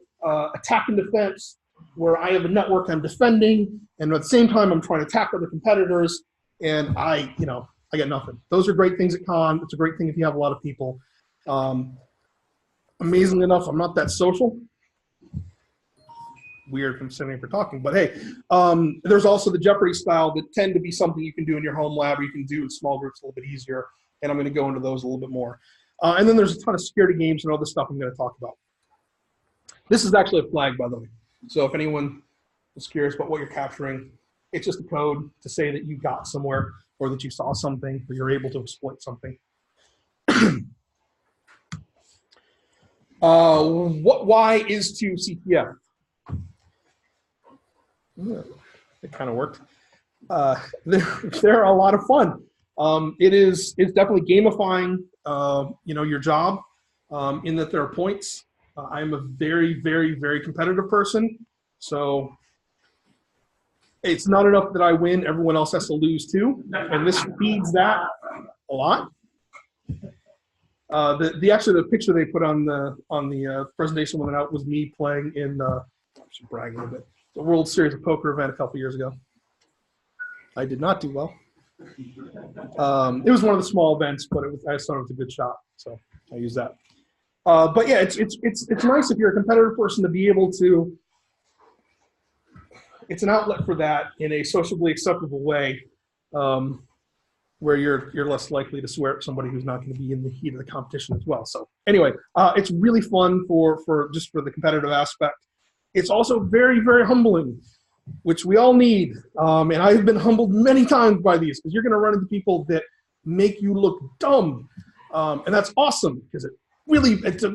attack and defense, where I have a network I'm defending, and at the same time I'm trying to attack other competitors, and I get nothing. Those are great things at con. It's a great thing if you have a lot of people. Amazingly enough, I'm not that social. Weird from sitting here for talking, but hey, there's also the Jeopardy style that tend to be something you can do in your home lab, or you can do in small groups a little bit easier, and I'm going to go into those a little bit more. And then there's a ton of security games and other stuff I'm going to talk about. This is actually a flag, by the way. So if anyone is curious about what you're capturing, it's just a code to say that you got somewhere, or that you saw something, or you're able to exploit something. Why is to CTF? It kind of worked. They're a lot of fun. It's definitely gamifying, your job, in that there are points. I'm a very, very, very competitive person. So it's not enough that I win, everyone else has to lose too. And this feeds that a lot. Actually the picture they put on the presentation when it out was me playing in I should brag a little bit, the World Series of Poker event a couple years ago. I did not do well. It was one of the small events, but I just thought it was a good shot, so I use that. But yeah, it's nice if you're a competitive person to be able to. It's an outlet for that in a sociably acceptable way, where you're less likely to swear at somebody who's not going to be in the heat of the competition as well. So anyway, it's really fun for the competitive aspect. It's also very, very humbling, which we all need. And I've been humbled many times by these, because you're going to run into people that make you look dumb. And that's awesome, because at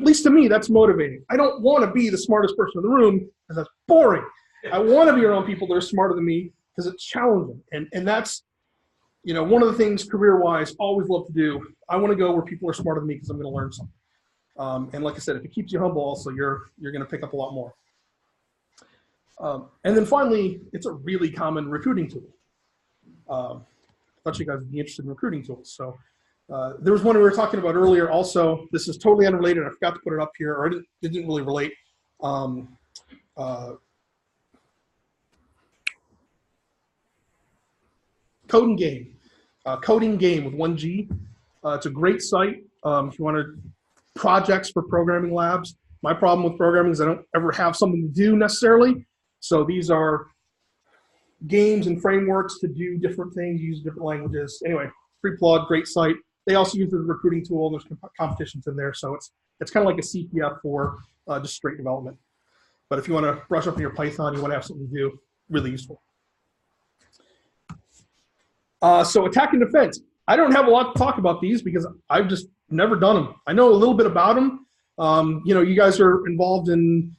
least to me, that's motivating. I don't want to be the smartest person in the room, because that's boring. I want to be around people that are smarter than me, because it's challenging. And that's, one of the things career-wise, always love to do. I want to go where people are smarter than me, because I'm going to learn something. And like I said, if it keeps you humble, also, you're going to pick up a lot more. And then finally, it's a really common recruiting tool. I thought you guys would be interested in recruiting tools. So there was one we were talking about earlier also. This is totally unrelated. I forgot to put it up here, or it didn't really relate. Coding Game. Coding Game with 1G. It's a great site if you want to projects for programming labs. My problem with programming is I don't ever have something to do necessarily. So these are games and frameworks to do different things, use different languages. Anyway, free plug, great site. They also use the recruiting tool. There's competitions in there, so it's kind of like a CPF for just straight development. But if you want to brush up on your Python, you want to have something to do, really useful. So attack and defense. I don't have a lot to talk about these because I've just never done them. I know a little bit about them. You guys are involved in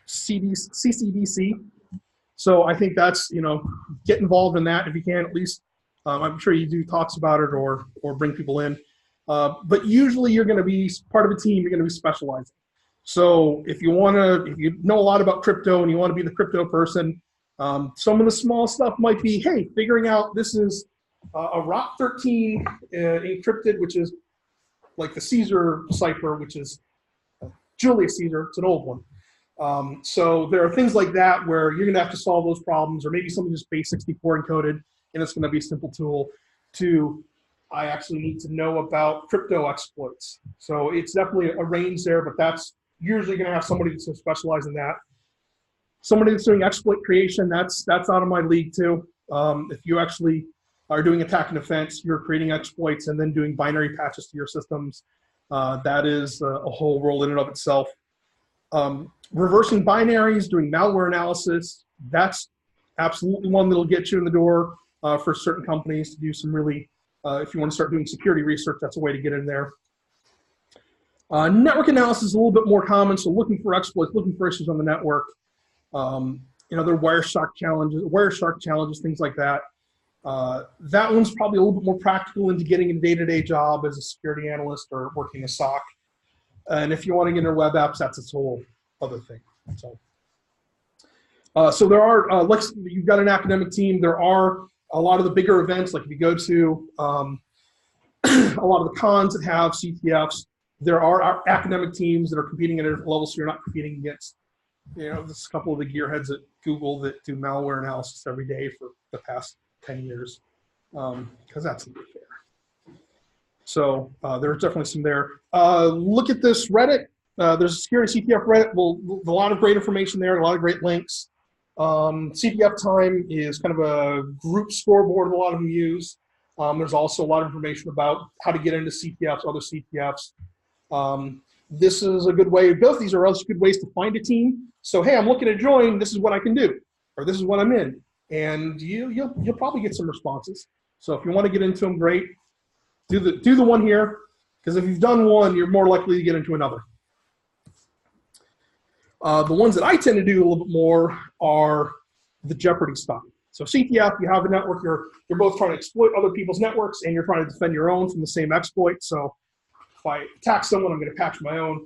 CCDC. So I think that's, get involved in that if you can, at least. I'm sure you do talks about it or bring people in. But usually you're going to be part of a team, you're going to be specializing. So if you know a lot about crypto and you want to be the crypto person, some of the small stuff might be, hey, figuring out this is a ROT13 encrypted, which is like the Caesar cipher, which is Julius Caesar. It's an old one. So there are things like that where you're going to have to solve those problems, or maybe something just base 64 encoded, and it's going to be a simple tool to, I actually need to know about crypto exploits. So it's definitely a range there, but that's usually going to have somebody that's going to specialize in that. Somebody that's doing exploit creation, that's out of my league too. If you actually are doing attack and defense, you're creating exploits and then doing binary patches to your systems. That is a whole world in and of itself. Reversing binaries, doing malware analysis, that's absolutely one that'll get you in the door for certain companies to do some really, if you want to start doing security research, that's a way to get in there. Network analysis is a little bit more common, so looking for exploits, looking for issues on the network. There are Wireshark challenges, things like that. That one's probably a little bit more practical into getting a day-to-day job as a security analyst or working a SOC. And if you want to get into web apps, that's its whole other thing. So there are, like you've got an academic team, there are a lot of the bigger events, like if you go to a lot of the cons that have CTFs, there are academic teams that are competing at a different level, so you're not competing against, there's a couple of the gearheads at Google that do malware analysis every day for the past 10 years, because that's not fair. So there's definitely some there. Look at this Reddit. There's a security CTF Reddit. A lot of great information there, a lot of great links. CTF Time is kind of a group scoreboard that a lot of them use. There's also a lot of information about how to get into CTFs, other CTFs. This is a good way. Both these are also good ways to find a team. So, hey, I'm looking to join. This is what I can do, or this is what I'm in, and you'll probably get some responses. So, if you want to get into them, great. Do the one here, because if you've done one, you're more likely to get into another. The ones that I tend to do a little bit more are the Jeopardy stuff. So CTF, you have a network, you're both trying to exploit other people's networks, and you're trying to defend your own from the same exploit. So if I attack someone, I'm going to patch my own.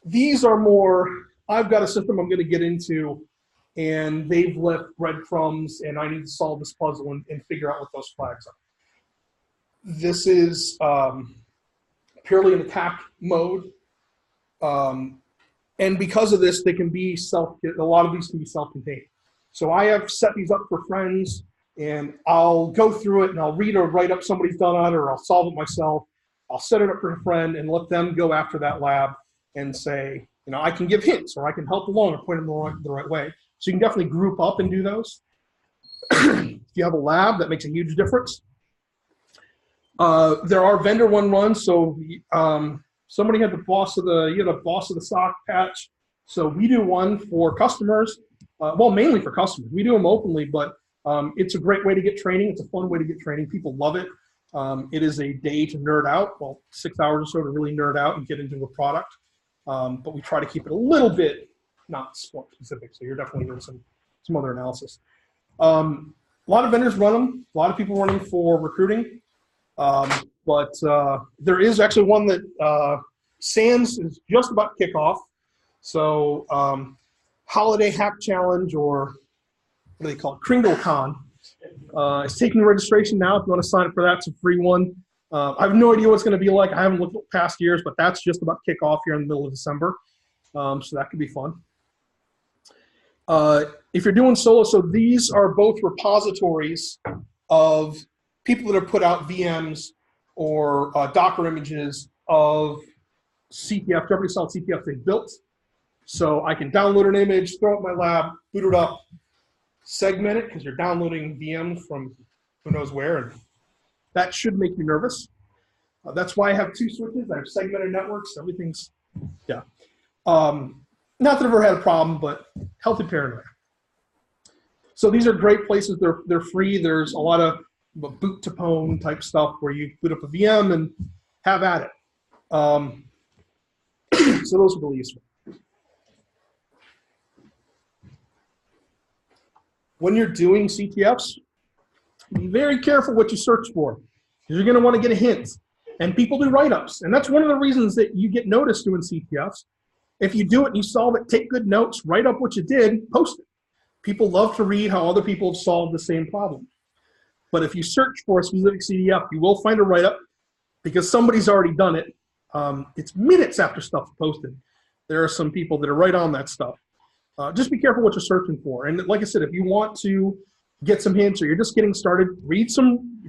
These are more, I've got a system I'm going to get into, and they've left breadcrumbs, and I need to solve this puzzle and figure out what those flags are. This is purely an attack mode. And because of this, they can be a lot of these can be self-contained. So I have set these up for friends, and I'll go through it and I'll read or write up somebody's done on it, or I'll solve it myself. I'll set it up for a friend and let them go after that lab and say, you know, I can give hints or I can help along or point them the right way. So you can definitely group up and do those. If you have a lab, that makes a huge difference. There are vendor one runs. So somebody had the boss of the sock patch. So we do one for customers. Well, mainly for customers. We do them openly, but it's a great way to get training. It's a fun way to get training. People love it. It is a day to nerd out. Well, 6 hours or so to really nerd out and get into a product. But we try to keep it a little bit not Splunk specific. So you're definitely doing some other analysis. A lot of vendors run them. A lot of people run them for recruiting. But there is actually one that SANS is just about to kick off. So Holiday Hack Challenge, or what do they call it? KringleCon. It's taking registration now. If you want to sign up for that, it's a free one. I have no idea what it's going to be like. I haven't looked at past years, but that's just about to kick off here in the middle of December. So that could be fun. If you're doing solo, so these are both repositories of people that have put out VMs or Docker images of CTF, Jeopardy solid CTF they built. So I can download an image, throw it in my lab, boot it up, segment it, because you're downloading VMs from who knows where, and that should make you nervous. That's why I have 2 switches. I have segmented networks. Everything's, yeah. Not that I've ever had a problem, but healthy paranoia. So these are great places. They're free. There's a lot of boot to pwn type stuff where you boot up a VM and have at it. So those are really useful. When you're doing CTFs, be very careful what you search for, because you're going to want to get a hint. And people do write-ups, and that's one of the reasons that you get noticed doing CTFs. If you do it and you solve it, take good notes, write up what you did, post it. People love to read how other people have solved the same problem. But if you search for a specific CTF, you will find a write-up, because somebody's already done it. It's minutes after stuff is posted. There are some people that are right on that stuff. Just be careful what you're searching for. And like I said, if you want to get some hints or you're just getting started, read some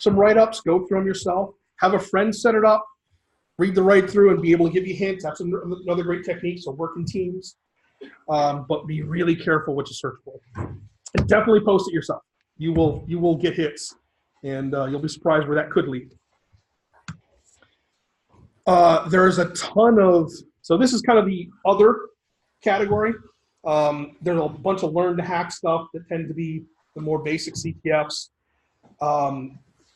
write-ups, go through them yourself, have a friend set it up, read the write through and be able to give you hints. That's another great technique, so work in teams. But be really careful what you search for. And definitely post it yourself. You will get hits, and you'll be surprised where that could lead. There's a ton of, so this is kind of the other category. There's a bunch of learn to hack stuff that tend to be the more basic CTFs.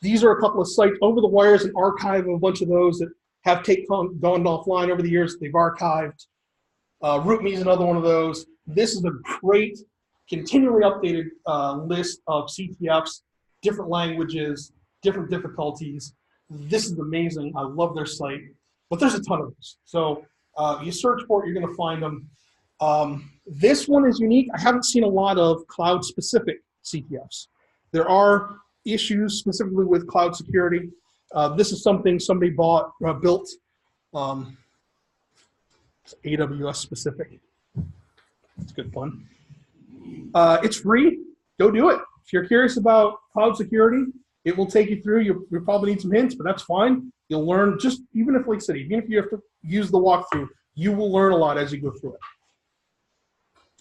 These are a couple of sites. Over the Wire is an archive of a bunch of those that have gone offline over the years. They've archived. RootMe is another one of those. This is a great, continually updated list of CTFs, different languages, different difficulties. This is amazing. I love their site. But there's a ton of those. So you search for it, you're going to find them. This one is unique. I haven't seen a lot of cloud-specific CTFs. There are issues specifically with cloud security. This is something somebody built. It's AWS specific. It's good fun. It's free. Go do it. If you're curious about cloud security, it will take you through. You'll probably need some hints, but that's fine. You'll learn, just even if, like I said, even if you have to use the walkthrough, you will learn a lot as you go through it.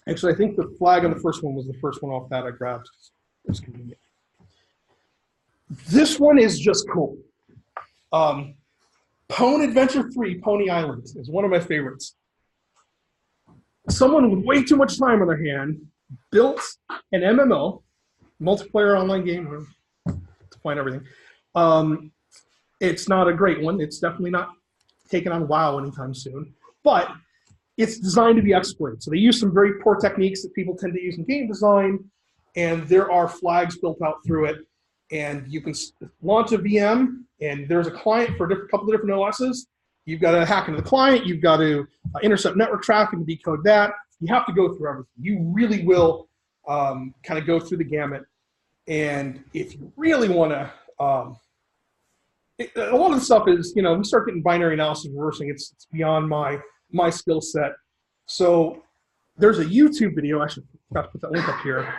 Actually, I think the flag on the first one was the first one off that I grabbed. It's convenient. This one is just cool. Pwn Adventure 3, Pony Island, is one of my favorites. Someone with way too much time on their hand built an MMO, multiplayer online game, to find everything. It's not a great one. It's definitely not taking on WoW anytime soon, but it's designed to be exploited. So they use some very poor techniques that people tend to use in game design, and there are flags built out through it. And you can launch a VM, and there's a client for a couple of different OSs, You've got to hack into the client. You've got to intercept network traffic and decode that. You have to go through everything. You really will kind of go through the gamut. And if you really want to, a lot of the stuff is, you know, we start getting binary analysis and reversing. It's beyond my skill set. So there's a YouTube video. I should forgot to put that link up here.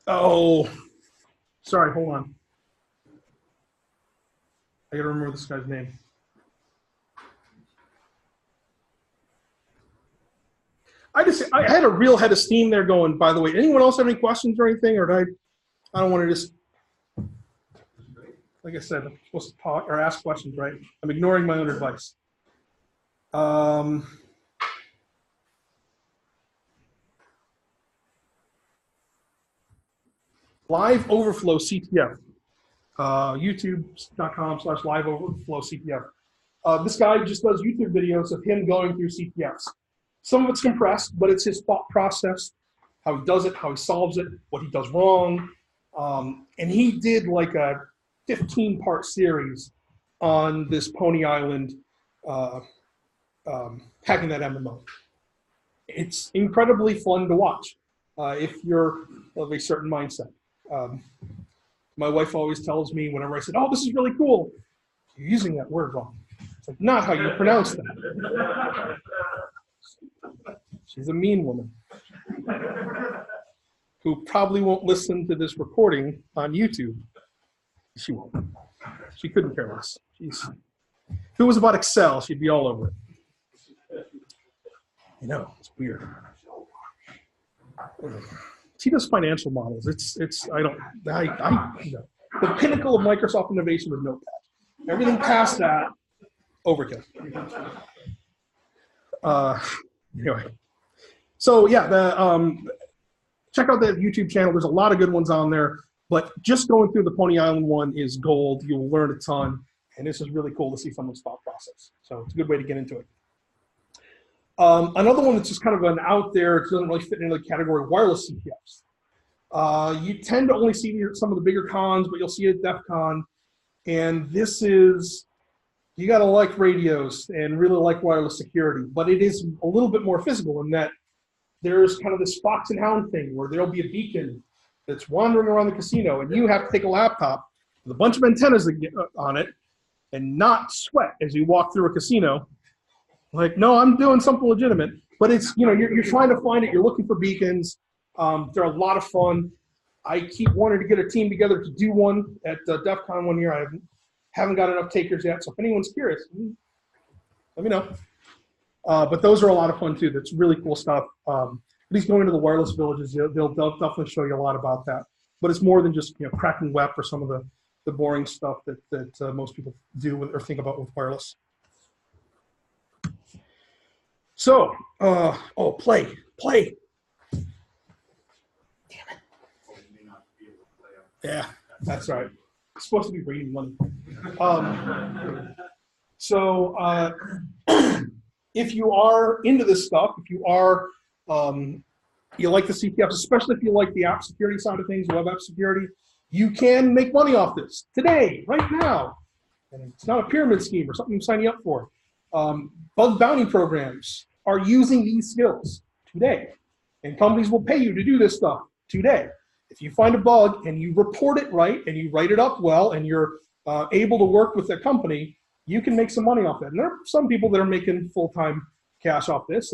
Oh, sorry. Hold on. I gotta remember this guy's name. I had a real head of steam there going, by the way. Anyone else have any questions or anything? Or did I don't want to just, like I said, I'm supposed to talk or ask questions, right? I'm ignoring my own advice. Live Overflow CTF. YouTube.com/live overflow CTF. This guy just does YouTube videos of him going through CTFs. Some of it's compressed, but it's his thought process, how he does it, how he solves it, what he does wrong. And he did like a 15-part series on this Pony Island hacking that MMO. It's incredibly fun to watch if you're of a certain mindset. My wife always tells me whenever I said, "Oh, this is really cool," "You're using that word wrong." It's like, not how you pronounce that. She's a mean woman who probably won't listen to this recording on YouTube. She won't. She couldn't care less. If it was about Excel, she'd be all over it. You know, it's weird. She does financial models. I know. The pinnacle of Microsoft innovation was Notepad. Everything past that, overkill. Anyway, so yeah, check out that YouTube channel. There's a lot of good ones on there, but just going through the Pony Island one is gold. You'll learn a ton, and this is really cool to see someone's thought process. So it's a good way to get into it. Another one that's just kind of an out there, it doesn't really fit into the category, wireless CTFs. You tend to only see some of the bigger cons, but you'll see it at DEFCON. And this is, you got to like radios and really like wireless security, but it is a little bit more physical in that there's kind of this fox and hound thing where there'll be a beacon that's wandering around the casino, and you have to take a laptop with a bunch of antennas on it and not sweat as you walk through a casino. Like, no, I'm doing something legitimate, but it's, you know, you're trying to find it. You're looking for beacons. They're a lot of fun. I keep wanting to get a team together to do one at DEFCON one year. I haven't got enough takers yet, so if anyone's curious, let me know. But those are a lot of fun too. That's really cool stuff. At least going to the wireless villages, they'll definitely show you a lot about that. But it's more than just, you know, cracking WEP or some of the boring stuff that most people do or think about with wireless. So, play. Damn it. Yeah, that's right. It's supposed to be raining money. If you are into this stuff, if you are, you like the CTFs, especially if you like the app security side of things, web app security, you can make money off this today, right now. And it's not a pyramid scheme or something you're signing up for. Bug bounty programs are using these skills today, and companies will pay you to do this stuff today. If you find a bug and you report it right and you write it up well and you're able to work with that company, you can make some money off that. And there are some people that are making full-time cash off this.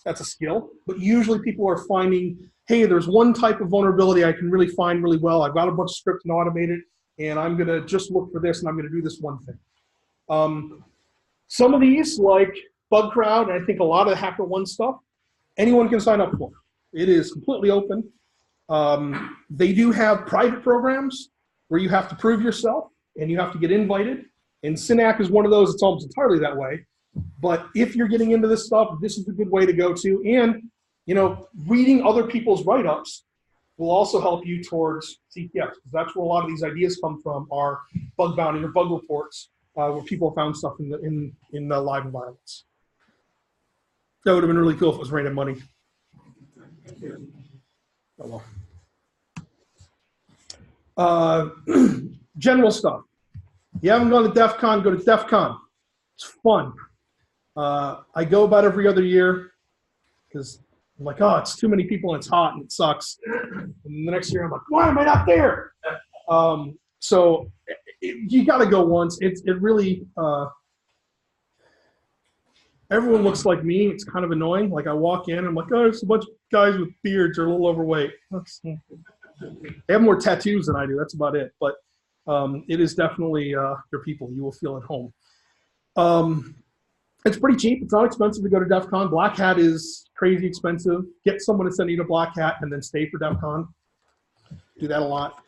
That's a skill, but usually people are finding, hey, there's one type of vulnerability I can really find really well. I've got a bunch of scripts and automated, and I'm gonna just look for this and I'm gonna do this one thing. Some of these, like Bug Crowd, and I think a lot of the HackerOne stuff, anyone can sign up for. It is completely open. They do have private programs where you have to prove yourself and you have to get invited. And Synac is one of those. It's almost entirely that way. But if you're getting into this stuff, this is a good way to go to. And, you know, reading other people's write-ups will also help you towards CTFs, because that's where a lot of these ideas come from, are bug bounty or bug reports, where people have found stuff in the live environments. That would have been really cool if it was raining money. Oh well. General stuff. You haven't gone to DEFCON, go to DEFCON. It's fun. I go about every other year because I'm like, oh, it's too many people and it's hot and it sucks. And the next year I'm like, why am I not there? So you got to go once. It really, everyone looks like me. It's kind of annoying. Like I walk in, I'm like, oh, there's a bunch of guys with beards or a little overweight. They have more tattoos than I do. That's about it. But it is definitely your people. You will feel at home. It's pretty cheap. It's not expensive to go to DEF CON. Black Hat is crazy expensive. Get someone to send you to Black Hat and then stay for DEF CON. Do that a lot.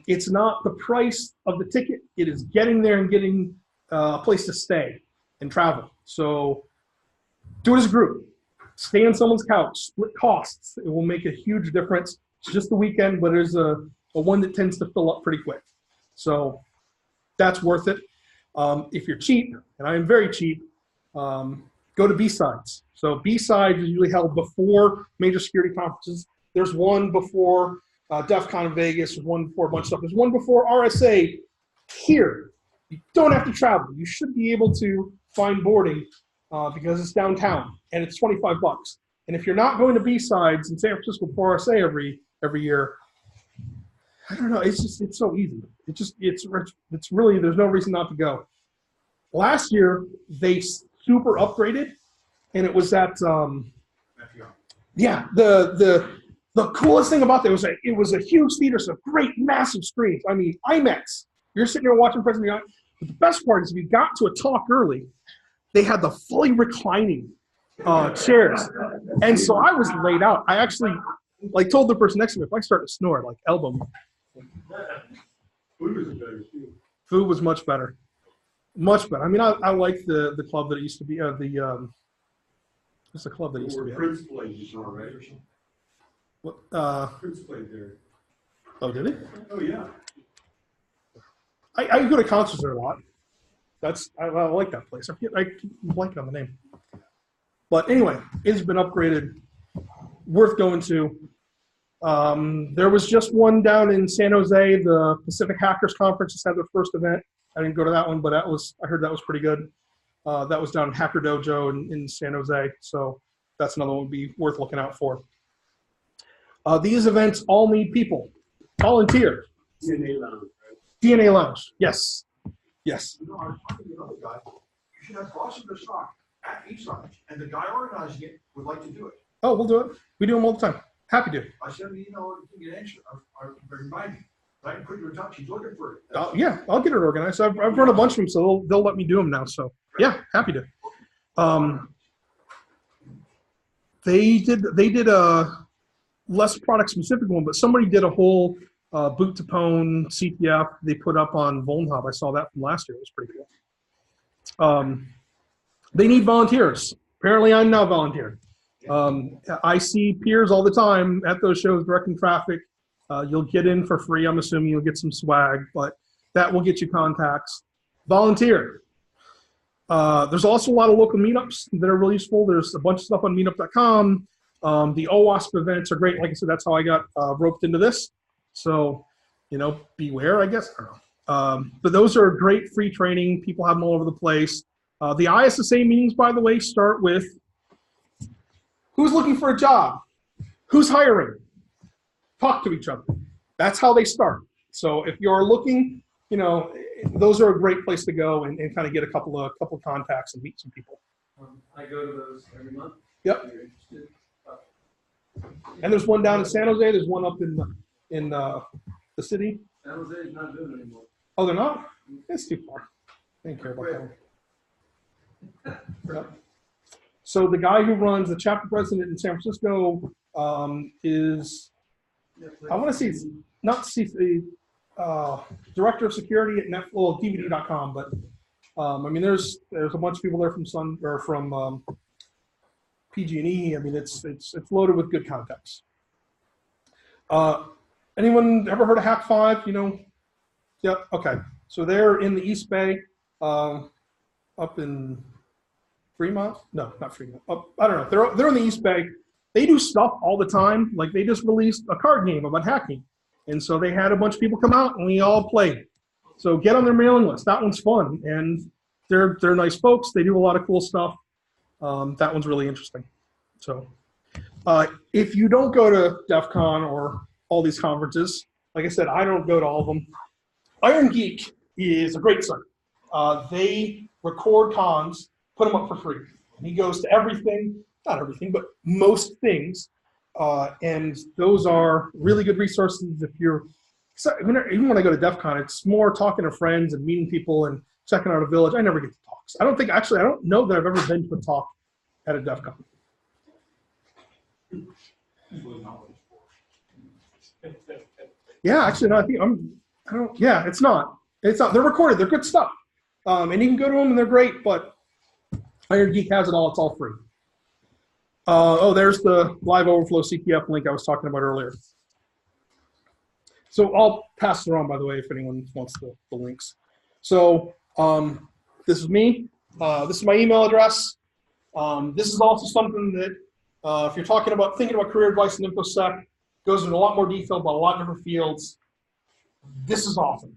It's not the price of the ticket. It is getting there and getting a place to stay and travel. So do it as a group. Stay on someone's couch. Split costs. It will make a huge difference. It's just the weekend, but there's a one that tends to fill up pretty quick. So that's worth it. If you're cheap, and I am very cheap, go to B-Sides. So B-Sides is usually held before major security conferences. There's one before DEF CON in Vegas. There's one before a bunch of stuff. There's one before RSA here. You don't have to travel. You should be able to find boarding because it's downtown, and it's $25. And if you're not going to B-Sides in San Francisco before RSA every year, I don't know. It's so easy. It's really, there's no reason not to go. Last year they super upgraded, and it was that yeah, the coolest thing about that was that it was a huge theater, so great massive screens. I mean, IMAX. You're sitting there watching President. But the best part is if you got to a talk early, they had the fully reclining chairs, and so I was laid out. I actually told the person next to me if I start to snore, elbow me. Food was better too. Food was much better. Much better. I mean, I like the club that it used to be. What's the club that it used to be? Prince played, you saw, right? What? Prince played there. Oh, did he? Oh yeah. I go to concerts there a lot. I like that place. I keep blanking on the name. But anyway, it's been upgraded. Worth going to. There was just one down in San Jose. The Pacific Hackers Conference just had their first event. I didn't go to that one, but I heard that was pretty good. That was down in Hacker Dojo in San Jose. So that's another one would be worth looking out for. These events all need people. Volunteer. DNA Lounge, right? DNA Lounge. Yes. Yes. You know, I was talking to another guy. You should have Boston the Stock at B-Sides, and the guy organizing it would like to do it. Oh, we'll do it. We do them all the time. Happy to. I sent him an email and didn't get an answer. Remind me. I can put you in touch. He's looking for it. Yeah, I'll get it organized. I've run a bunch of them, so they'll let me do them now. So yeah, happy to. They did a less product specific one, but somebody did a whole boot to pwn CTF they put up on Vulnhub. I saw that from last year. It was pretty cool. They need volunteers. Apparently, I'm now volunteering. I see peers all the time at those shows directing traffic. You'll get in for free. I'm assuming you'll get some swag, but that will get you contacts. Volunteer. There's also a lot of local meetups that are really useful. There's a bunch of stuff on meetup.com. The OWASP events are great. Like I said, that's how I got roped into this. So, beware, I guess. I don't know. But those are great free training. People have them all over the place. The ISSA meetings, by the way, start with who's looking for a job? Who's hiring? Talk to each other. That's how they start. So if you're looking, those are a great place to go and kind of get a couple of contacts and meet some people. I go to those every month. Yep. If you're interested. And there's one down in San Jose. There's one up in the city. San Jose is not doing it anymore. Oh, they're not? It's too far. I don't care about that one. Yep. So the guy who runs the chapter president in San Francisco is, I want to see, not CC, director of security at DVD.com, but I mean, there's a bunch of people there from PG&E. I mean, it's loaded with good contacts. Anyone ever heard of Hack 5? Yeah. Okay. So they're in the East Bay, up in Fremont. No, not Fremont. I don't know. They're in the East Bay. They do stuff all the time. Like they just released a card game about hacking, and so they had a bunch of people come out and we all played. So get on their mailing list. That one's fun, and they're nice folks. They do a lot of cool stuff. That one's really interesting. So if you don't go to DEFCON or all these conferences, like I said, I don't go to all of them. Iron Geek is a great site. They record cons, put them up for free. And he goes to everything, not everything, but most things. And those are really good resources if you're, even when I go to DEF CON, it's more talking to friends and meeting people and checking out a village. I never get to talks. I don't know that I've ever been to a talk at a DEF CON. Yeah, actually, no, it's not. They're recorded. They're good stuff. And you can go to them and they're great, but Iron Geek has it all. It's all free. There's the Live Overflow CTF link I was talking about earlier. So I'll pass it around, by the way, if anyone wants the links. So this is me. This is my email address. This is also something that if you're thinking about career advice in InfoSec, goes into a lot more detail about a lot of different fields. This is awesome.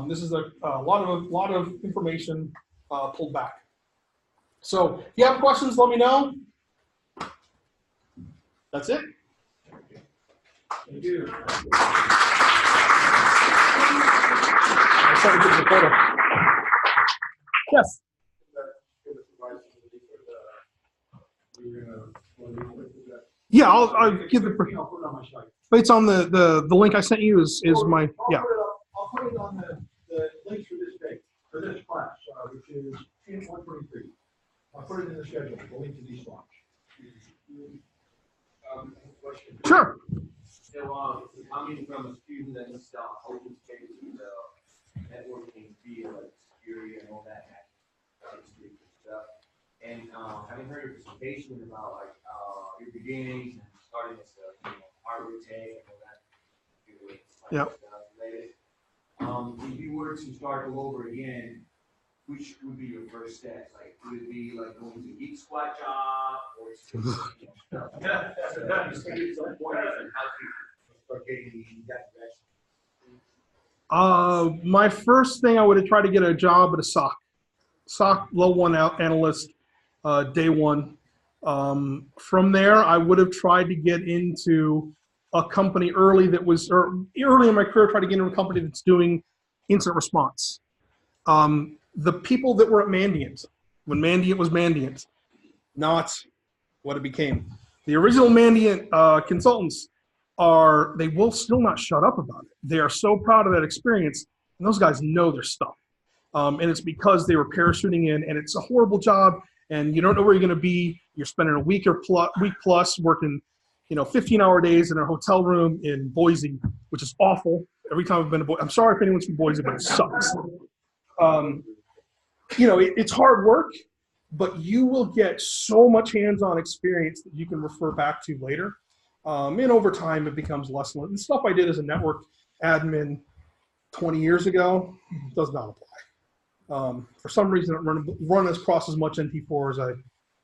This is a lot of information pulled back. So if you have questions, let me know. That's it. Thank you. I started getting the photo. Yes. Yeah, I'll give the. It's on the link I sent you is my yeah. I'll put it on the links for this day, for this class, which is 123. I'll put it in the schedule, the link to these slots. Question. Sure. So, coming from a student that is open space in the networking field, like security and all that stuff, and having heard your presentation about like your beginnings and starting as a hardware tech and all that, related. If you were to start all over again, which would be your first step? Like, would it be like going to Geek Squad job, or my first thing I would have tried to get a job at a SOC level 1 analyst, day one. From there, I would have tried to get into a company early in my career, tried to get into a company that's doing incident response. The people that were at Mandiant, when Mandiant was Mandiant, not what it became. The original Mandiant consultants they will still not shut up about it. They are so proud of that experience, and those guys know their stuff. And it's because they were parachuting in, and it's a horrible job, and you don't know where you're going to be. You're spending a week plus working, 15-hour days in a hotel room in Boise, which is awful. Every time I've been to Boise, I'm sorry if anyone's from Boise, but it sucks. It's hard work, but you will get so much hands-on experience that you can refer back to later. And over time, it becomes less. The stuff I did as a network admin 20 years ago does not apply. For some reason, I run across as much NT4 as I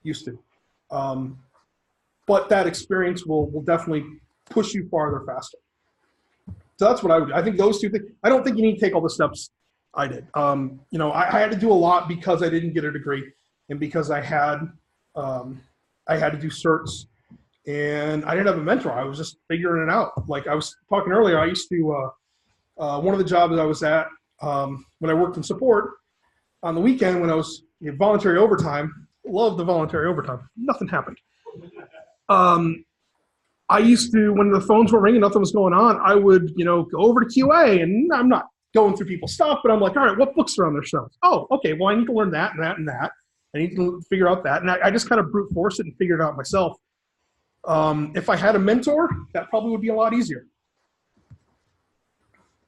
used to. But that experience will definitely push you farther faster. So that's what I would do. I think those two things. I don't think you need to take all the steps I did. I had to do a lot because I didn't get a degree, and because I had to do certs, and I didn't have a mentor. I was just figuring it out. Like I was talking earlier, I used to one of the jobs I was at when I worked in support on the weekend when I was voluntary overtime. Loved the voluntary overtime. Nothing happened. I used to, when the phones were ringing, nothing was going on, I would, go over to QA, and I'm not going through people's stuff, but I'm like, all right, what books are on their shelves? Oh, okay, well, I need to learn that and that and that. I need to figure out that. And I just kind of brute force it and figure it out myself. If I had a mentor, that probably would be a lot easier.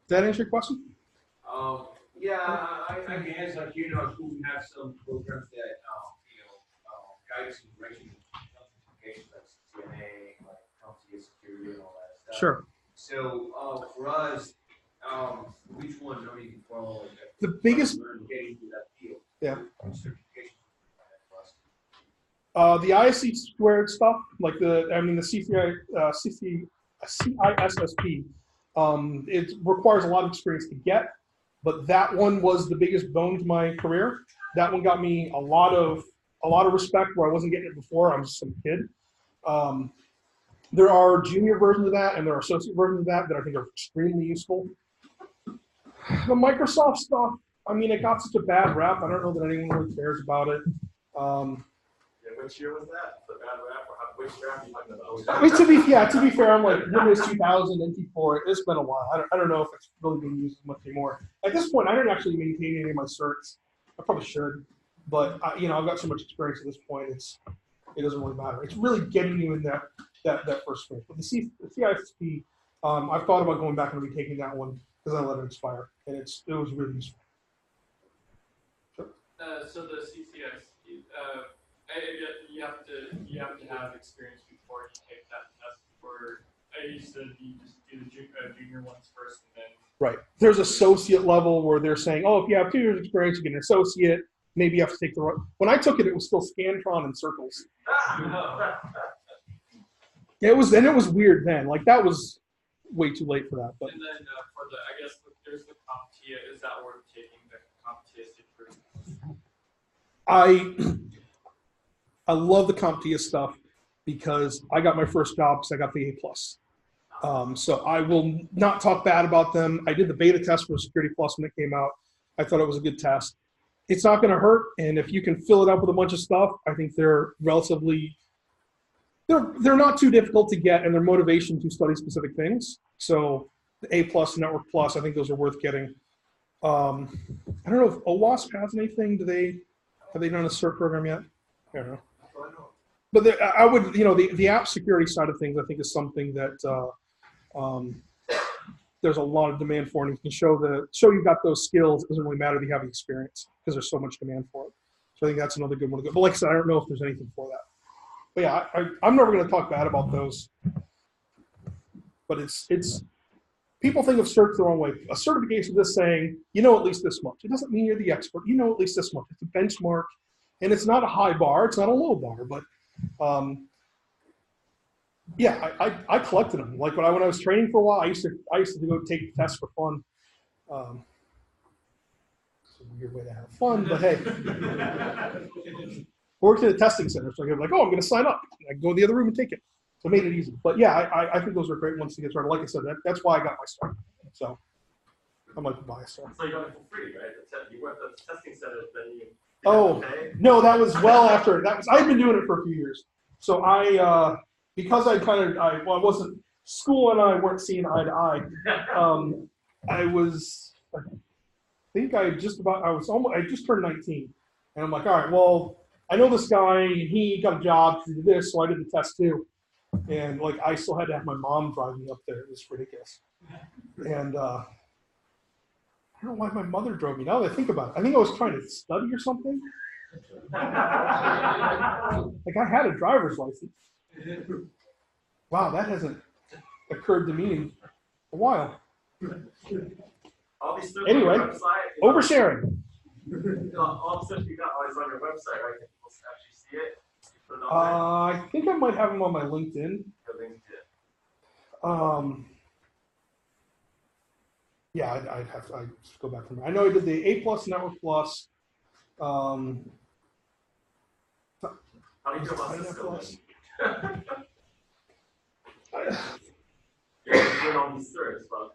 Does that answer your question? Yeah, I guess, like, we have some programs that, guide us in direction applications like CCNA, like CompTIA security and all that stuff. Sure. So, for us, which one do we follow? The biggest. Getting to that field. Yeah. Certification for us. The ISC squared stuff, like the CISSP, it requires a lot of experience to get. but that one was the biggest bone to my career. That one got me a lot of respect where I wasn't getting it before. I was just some kid. There are junior versions of that, and there are associate versions of that I think are extremely useful. The Microsoft stuff, I mean, it got such a bad rap. I don't know that anyone really cares about it. Which year was that? The bad rap? Or which rap are you talking about? I mean, to be fair, I'm like Windows 2000, NT4. It's been a while. I don't know if it's really being used as much anymore. At this point, I don't actually maintain any of my certs. I probably should, but I've got so much experience at this point. It doesn't really matter. It's really getting you in that first space. But the CISP, I've thought about going back and retaking that one because I let it expire, and it was really useful. So the CCS, you have to have experience before you take that test. Or you said you just do the junior ones first, and then. Right. There's associate level where they're saying, oh, if you have 2 years experience, you get an associate. Maybe you have to take the. When I took it, it was still Scantron and Circles. It was weird then. Like that was way too late for that. But. And then I guess there's the CompTIA. Is that worth taking the CompTIA certificate? I love the CompTIA stuff because I got my first job because I got the A+. So I will not talk bad about them. I did the beta test for Security Plus when it came out. I thought it was a good test. It's not going to hurt, and if you can fill it up with a bunch of stuff, I think they're relatively they're not too difficult to get, and their motivation to study specific things. So the A+, Network Plus, I think those are worth getting. I don't know if OWASP has anything. Have they done a cert program yet? I don't know. But I would, the app security side of things, I think is something that there's a lot of demand for, and if you can show you've got those skills, it doesn't really matter if you have the experience because there's so much demand for it. So I think that's another good one to go. But like I said, I don't know if there's anything for that. But yeah, I'm never going to talk bad about those. But it's people think of certs the wrong way. A certification is just saying, at least this much. It doesn't mean you're the expert. At least this much. It's a benchmark, and it's not a high bar. It's not a low bar. But yeah, I collected them. Like when I was training for a while, I used to go take tests for fun. It's a weird way to have fun, but hey. Worked at a testing center, so I'm like, oh, I'm going to sign up. I go in the other room and take it. So it made it easy. But yeah, I think those are great ones to get started. Like I said, that's why I got my start. So I might buy a start. So you got it for free, right? You went to the testing center, then you. Oh no, that was well after. I'd been doing it for a few years. So because I wasn't, school and I weren't seeing eye to eye. I just turned 19, and I'm like, all right, well, I know this guy, and he got a job to do this, so I did the test too. And like, I still had to have my mom drive me up there. It was ridiculous. And I don't know why my mother drove me. Now that I think about it, I think I was trying to study or something. Like I had a driver's license. Wow, that hasn't occurred to me in a while. Anyway, oversharing. All the stuff you got is on your website, right? People actually see it. You put it on I think I might have them on my LinkedIn. Yeah, I'd have to go back from there. I know I did the A+, Network Plus. How do you feel about Cisco? You're doing all these certs, but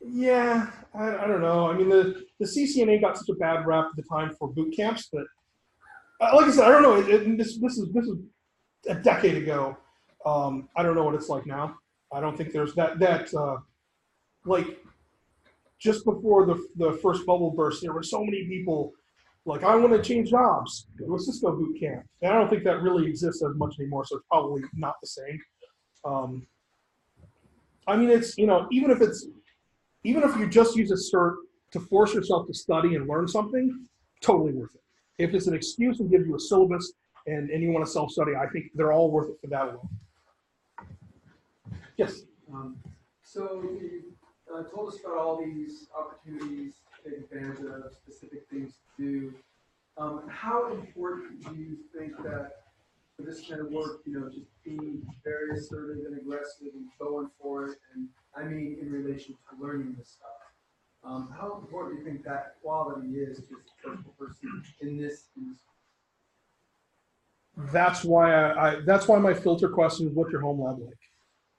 yeah, I don't know. I mean, the CCNA got such a bad rap at the time for boot camps that, like I said, I don't know. This is a decade ago. I don't know what it's like now. I don't think there's that like just before the first bubble burst, there were so many people like, I want to change jobs. Go to Cisco boot camp. And I don't think that really exists as much anymore, so it's probably not the same. I mean, it's, even if you just use a cert to force yourself to study and learn something, totally worth it. If it's an excuse and give you a syllabus and you want to self-study, I think they're all worth it for that alone. Yes? So you told us about all these opportunities to take advantage of, specific things to do. How important do you think that for this kind of work, just being very assertive and aggressive and going for it, and I mean in relation to learning this stuff, that quality is just for the person in this industry? That's why that's why my filter question is, what's your home lab like?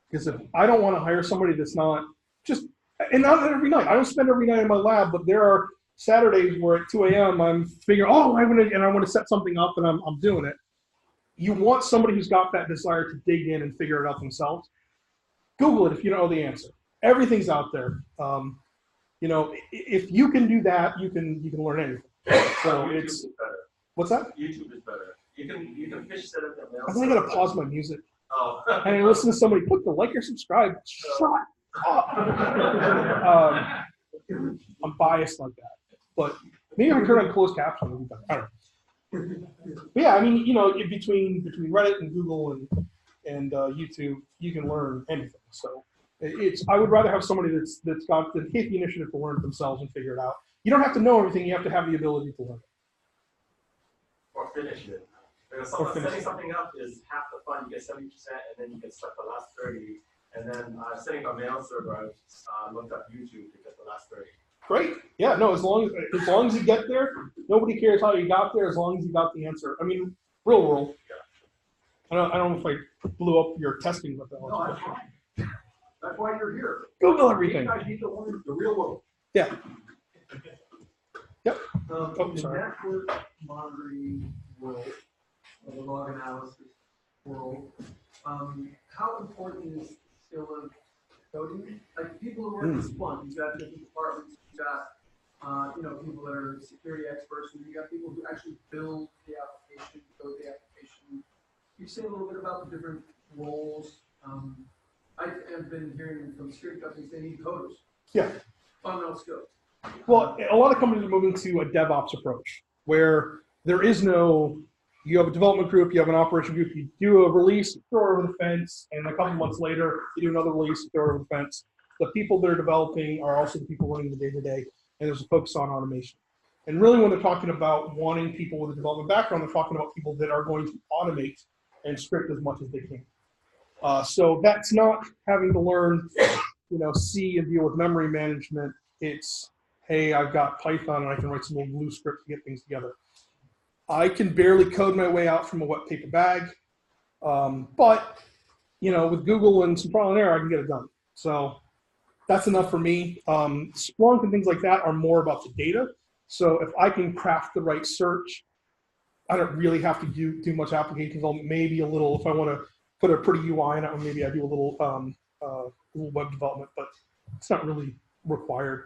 Because if I don't want to hire somebody that's not just, and not every night, I don't spend every night in my lab, but there are Saturdays where at 2 a.m. I'm figuring, oh, I want to set something up and I'm doing it. You want somebody who's got that desire to dig in and figure it out themselves. Google it if you don't know the answer. Everything's out there. You know, if you can do that, you can learn anything. So YouTube it's, is better. what's that? YouTube is better. You can fish set up the mail. I think I gotta pause my music. Oh. And I listen to somebody, click the like or subscribe. Shut up. I'm biased like that. But maybe if I turn on closed caption, it'll be better. I don't know. But yeah, I mean, you know, between Reddit and Google and YouTube, you can learn anything. So I would rather have somebody that take the initiative to learn it themselves and figure it out. You don't have to know everything. You have to have the ability to learn it. Or finish it. Because setting something up is half the fun. You get 70%, and then you get stuck the last 30. And then setting up a mail server, I looked up YouTube to get the last 30. Great. Yeah. No. As long as you get there, nobody cares how you got there. As long as you got the answer. I mean, real world. I don't know if I blew up your testing methodology. No, that's fine. That's why you're here. Google everything. You guys need to learn the real world. Yeah. Yep. In the sorry. network monitoring world, or the log analysis world, how important is the skill of coding? Like people who work in Splunk, you've got different departments, you've got people that are security experts, and you've got people who actually build the application, code the application. Can you say a little bit about the different roles? I have been hearing from security companies they need coders. Yeah. Fundamental skills. Well, a lot of companies are moving to a DevOps approach where there is no, you have a development group, you have an operation group, you do a release, you throw it over the fence, and a couple months later, you do another release, you throw it over the fence. The people that are developing are also the people running the day-to-day, and there's a focus on automation. And really when they're talking about wanting people with a development background, they're talking about people that are going to automate and script as much as they can. So that's not having to learn, C and deal with memory management. It's, hey, I've got Python and I can write some little glue script to get things together. I can barely code my way out from a wet paper bag, but with Google and some trial and error, I can get it done. So that's enough for me. Splunk and things like that are more about the data. So if I can craft the right search, I don't really have to do much applications. Maybe a little, if I want to put a pretty UI in it, maybe I do a little web development, but it's not really required.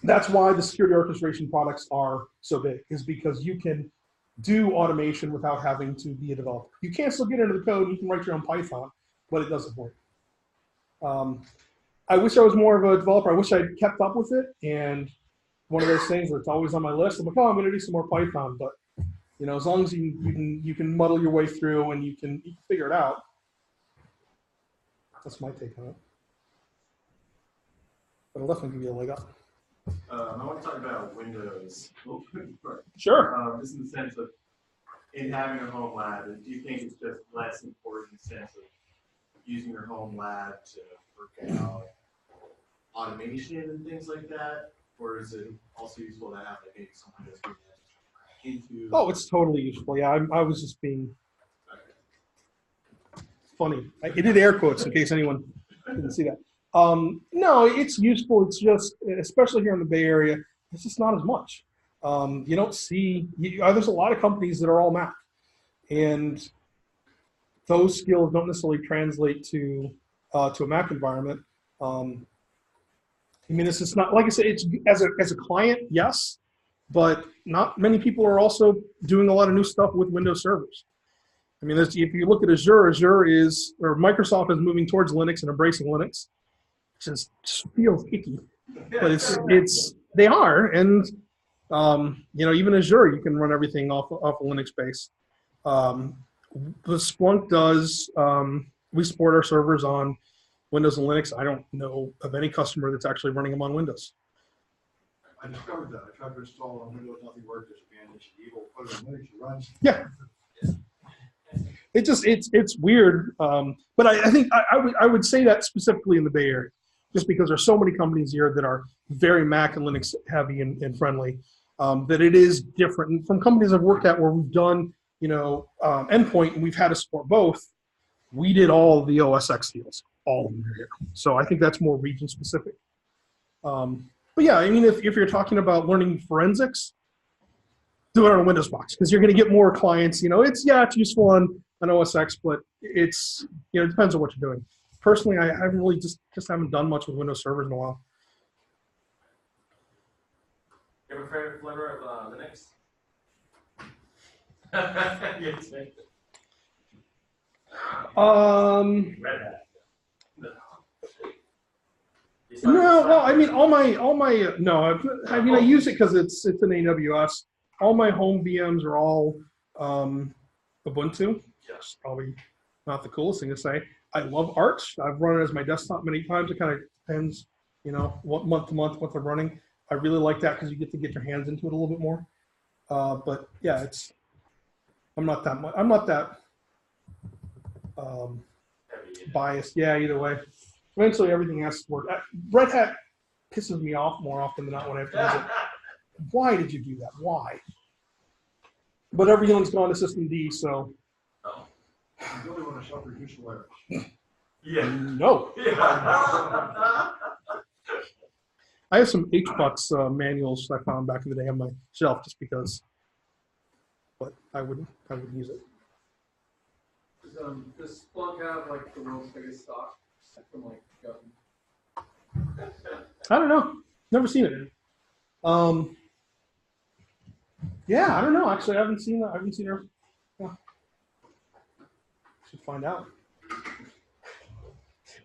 That's why the security orchestration products are so big, is because you can do automation without having to be a developer. You can still get into the code, you can write your own Python, but it doesn't work. I wish I was more of a developer. I wish I'd kept up with it, and one of those things that's always on my list, I'm like, oh, I'm going to do some more Python, but as long as you can muddle your way through and you can figure it out. That's my take on it. But I'll definitely give you a leg up. I want to talk about Windows. Sure. Just in the sense of, in having a home lab, do you think it's just less important in the sense of using your home lab to work out automation and things like that? Or is it also useful to have like maybe someone that's really into? Oh, it's totally useful. Yeah, I was just being funny. I did air quotes in case anyone didn't see that. No, it's useful. It's just, especially here in the Bay Area, it's just not as much. You don't see, there's a lot of companies that are all Mac, and those skills don't necessarily translate to a Mac environment. It's just not, like I said, it's as a client, yes, but not many people are also doing a lot of new stuff with Windows servers. If you look at Azure, Microsoft is moving towards Linux and embracing Linux. Just feels icky, but they are, and even Azure, you can run everything off of Linux base. The Splunk does. We support our servers on Windows and Linux. I don't know of any customer that's actually running them on Windows. I discovered that. I tried to install it on Windows, nothing worked. There's a bandage evil. Put it on Linux, it runs. Yeah. It's weird, but I think I would say that specifically in the Bay Area. just because there's so many companies here that are very Mac and Linux heavy and friendly, that it is different. And from companies I've worked at where we've done, endpoint and we've had to support both, we did all the OS X deals, all of them are here. So I think that's more region specific. But yeah, I mean, if you're talking about learning forensics, do it on a Windows box because you're going to get more clients. It's useful on OS X, but it depends on what you're doing. Personally, I haven't really just haven't done much with Windows servers in a while. You have a favorite flavor of Linux? Yes, mate. Red Hat. No, well, I mean, all my no, I mean, I use it because it's an AWS. All my home VMs are all Ubuntu. Yes, probably not the coolest thing to say. I love Arch. I've run it as my desktop many times. It kind of depends, what month to month what they're running. I really like that because you get to get your hands into it a little bit more. But yeah, I'm not that biased. Yeah, either way. Eventually, everything has to work. Red Hat pisses me off more often than not when I have to use it. Why did you do that? Why? But everyone's gone to System D, so. You really want to suffer useful errors. Yeah. No. Yeah. I have some HBucks manuals I found back in the day on my shelf just because, but I wouldn't use it. Does Splunk have like the world's biggest stock from like government? I don't know. Never seen it. Yeah, I don't know. Actually, I haven't seen that. I haven't seen her. Yeah. Should find out.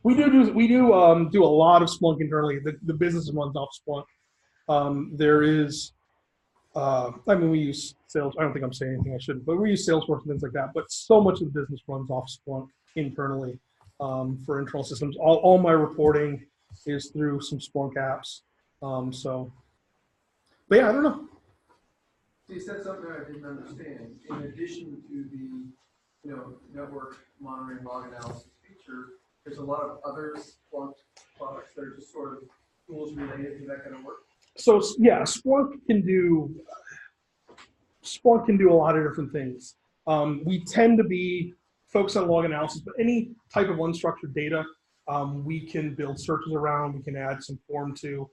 We do a lot of Splunk internally. The business runs off Splunk. There is, I mean, we use Sales. I don't think I'm saying anything I shouldn't, but we use Salesforce and things like that. But so much of the business runs off Splunk internally for internal systems. All my reporting is through some Splunk apps. But yeah, I don't know. So you said something I didn't understand. In addition to the, network monitoring log analysis feature, there's a lot of other Splunk products that are just sort of tools related to that kind of work. So yeah, Splunk can do a lot of different things. We tend to be focused on log analysis, but any type of unstructured data, we can build searches around. We can add some form to.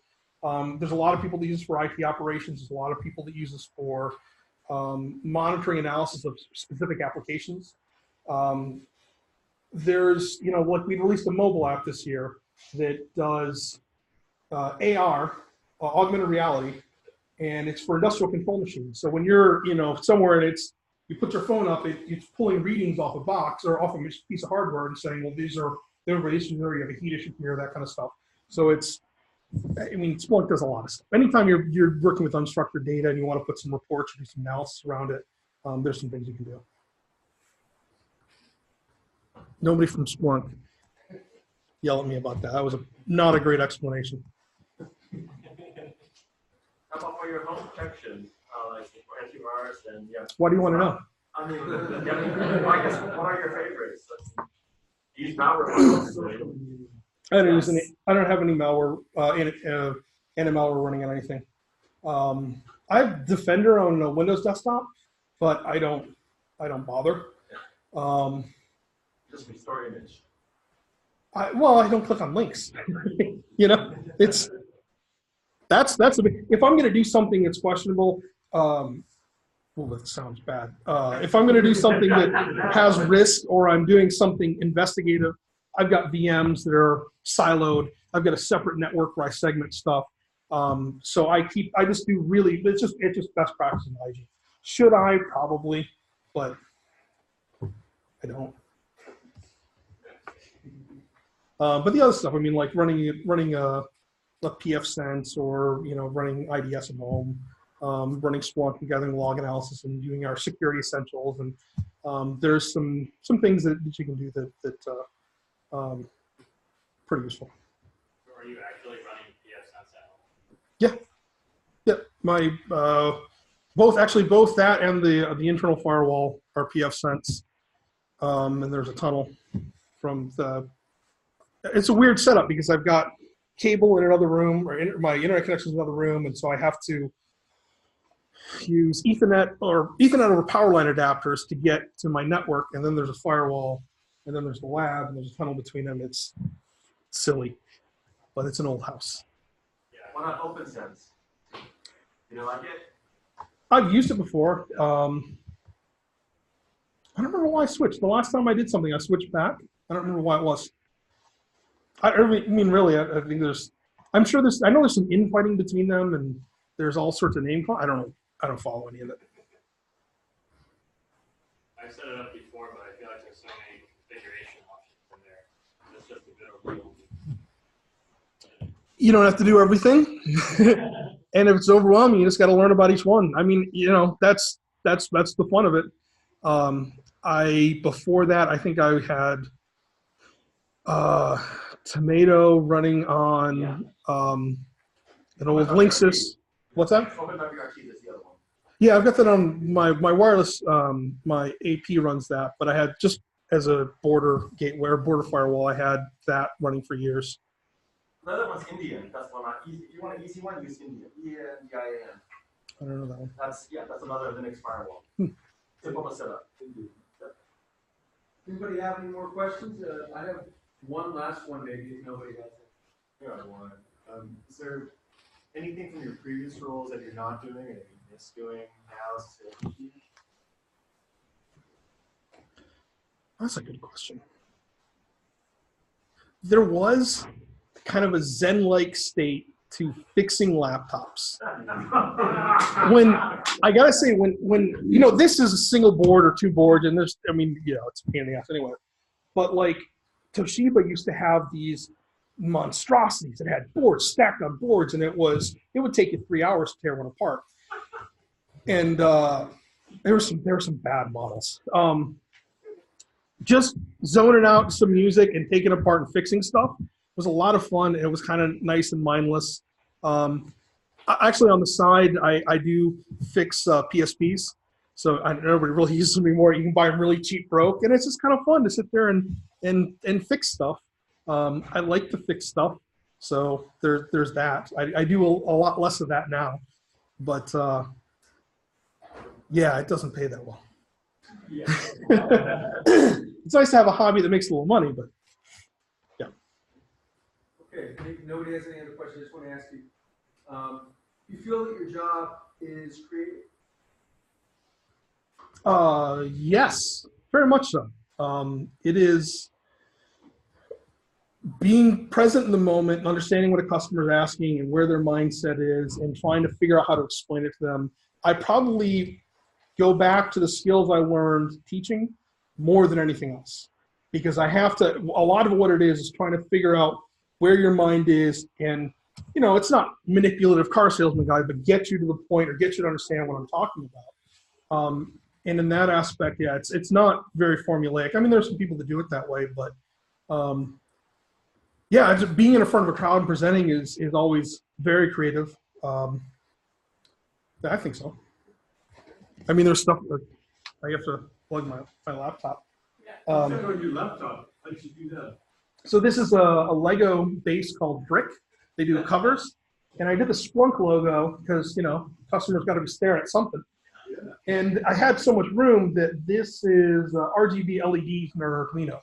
There's a lot of people that use this for IT operations. There's a lot of people that use this for monitoring analysis of specific applications. There's, like we released a mobile app this year that does AR, augmented reality, and it's for industrial control machines. So when you're, somewhere and you put your phone up, it's pulling readings off a box or off a piece of hardware and saying, well, these are issues here, you have a heat issue here, that kind of stuff. So Splunk does a lot of stuff. Anytime you're working with unstructured data and you want to put some reports or do some analysis around it, there's some things you can do. Nobody from Splunk yell at me about that. That was not a great explanation. How about for your home protection, like for antivirus and Why do you want to know? I mean, I guess what are your favorites? Use malware. I don't have any malware any malware running on anything. I have Defender on a Windows desktop, but I don't bother. Just restore image. I don't click on links. That's a big. If I'm going to do something that's questionable, that sounds bad. If I'm going to do something that has risk or I'm doing something investigative, I've got VMs that are siloed. I've got a separate network where I segment stuff. So it's just best practice in hygiene. Should I? Probably, but I don't. But the other stuff, I mean, like running a PF-Sense or, running IDS at home, running Splunk and gathering log analysis and doing our security essentials. And there's some things that you can do that pretty useful. Or are you actually running PF-Sense at home? Yeah. My both that and the internal firewall are PF-Sense. And there's a tunnel from the. It's a weird setup because I've got cable in another room, or my internet connection is in another room, and so I have to use Ethernet over power line adapters to get to my network, and then there's a firewall, and then there's the lab, and there's a tunnel between them. It's silly, but it's an old house. Yeah, why not OpenSense? You don't like it? I've used it before. I don't remember why I switched. The last time I did something, I switched back. I don't remember why it was. I mean, really, I think I know there's some infighting between them, and there's all sorts of name calls. I don't know. I don't follow any of it. I set it up before, but I feel like there's so many configuration options in there. It's just a bit overwhelming. You don't have to do everything. And if it's overwhelming, you just got to learn about each one. I mean, that's the fun of it. Before that, I think I had Tomato running on an old Linksys. What's that? OpenWRT is the other one. Yeah, I've got that on my wireless. My AP runs that, but I had just as a border gateway or border firewall, I had that running for years. The other one's Indian. That's one. If you want an easy one, use Indian. ENDIAN. I don't know that one. That's another Linux firewall. Simple to set up. Anybody have any more questions? I have one last one, maybe, if nobody has it. Yeah, one. Is there anything from your previous roles that you're not doing and you miss doing now? That's a good question. There was kind of a Zen-like state to fixing laptops. When I gotta say, when this is a single board or two boards, and it's a pain in the ass anyway. But like Toshiba used to have these monstrosities that had boards stacked on boards, and it would take you 3 hours to tear one apart. And there were some bad models. Just zoning out some music and taking apart and fixing stuff was a lot of fun. It was kind of nice and mindless. Actually, on the side, I do fix PSPs. So nobody really uses them anymore. You can buy them really cheap broke, and it's just kind of fun to sit there and fix stuff. I like to fix stuff, so there's that. I do a lot less of that now, but yeah, it doesn't pay that well. Yeah. It's nice to have a hobby that makes a little money, but yeah. Okay, if nobody has any other questions, I just want to ask you, you feel that your job is creative? Yes, very much so. It is being present in the moment and understanding what a customer is asking and where their mindset is and trying to figure out how to explain it to them. I probably go back to the skills I learned teaching more than anything else, because I have to, a lot of what it is trying to figure out where your mind is, and it's not manipulative car salesman guy, but get you to the point or get you to understand what I'm talking about. And in that aspect, yeah, it's not very formulaic. I mean, there's some people that do it that way, but yeah, just being in front of a crowd and presenting is always very creative. Yeah, I think so. I mean, there's stuff that I have to plug my laptop. On your laptop, how did you do that? So this is a Lego base called Brick. They do covers, and I did the Splunk logo because customers got to be staring at something. Yeah. And I had so much room that this is RGB LEDs in our Arduino.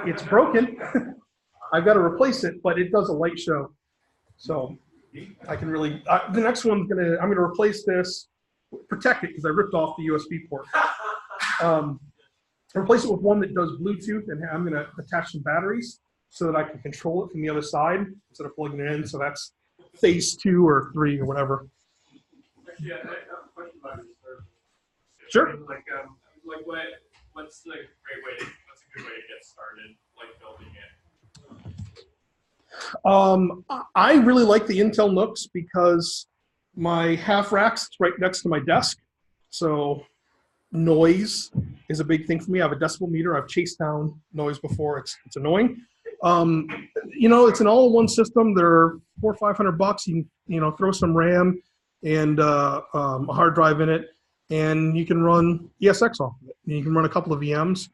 It's broken. I've got to replace it, but it does a light show. So I can really, the next one's I'm gonna replace this, protect it because I ripped off the USB port. Replace it with one that does Bluetooth, and I'm gonna attach some batteries so that I can control it from the other side instead of plugging it in. So that's phase 2 or 3 or whatever. Yeah, I have a question about your service. Sure. What's a good way to get started, like building it? I really like the Intel Nooks because my half rack's right next to my desk. So noise is a big thing for me. I have a decibel meter. I've chased down noise before. It's annoying. It's an all-in-one system. They're $400 or $500. You can throw some RAM and a hard drive in it, and you can run ESX off of it. And you can run a couple of VMs.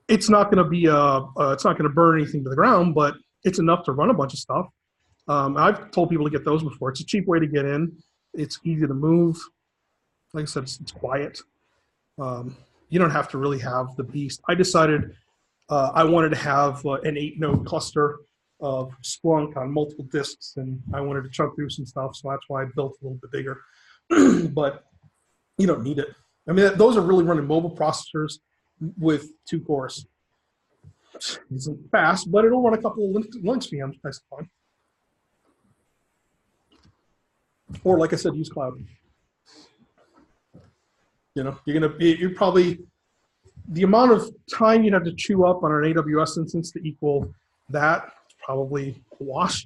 it's not going to be it's not going to burn anything to the ground, but it's enough to run a bunch of stuff. I've told people to get those before. It's a cheap way to get in. It's easy to move. Like I said, it's quiet. You don't have to really have the beast. I decided I wanted to have an 8-node cluster of Splunk on multiple disks, and I wanted to chunk through some stuff, so that's why I built a little bit bigger. But you don't need it. I mean, those are really running mobile processors with 2 cores. It isn't fast, but it'll run a couple of Linux VMs nice and fun. Or like I said, use cloud. You know, you're probably, the amount of time you'd have to chew up on an AWS instance to equal that, probably a wash.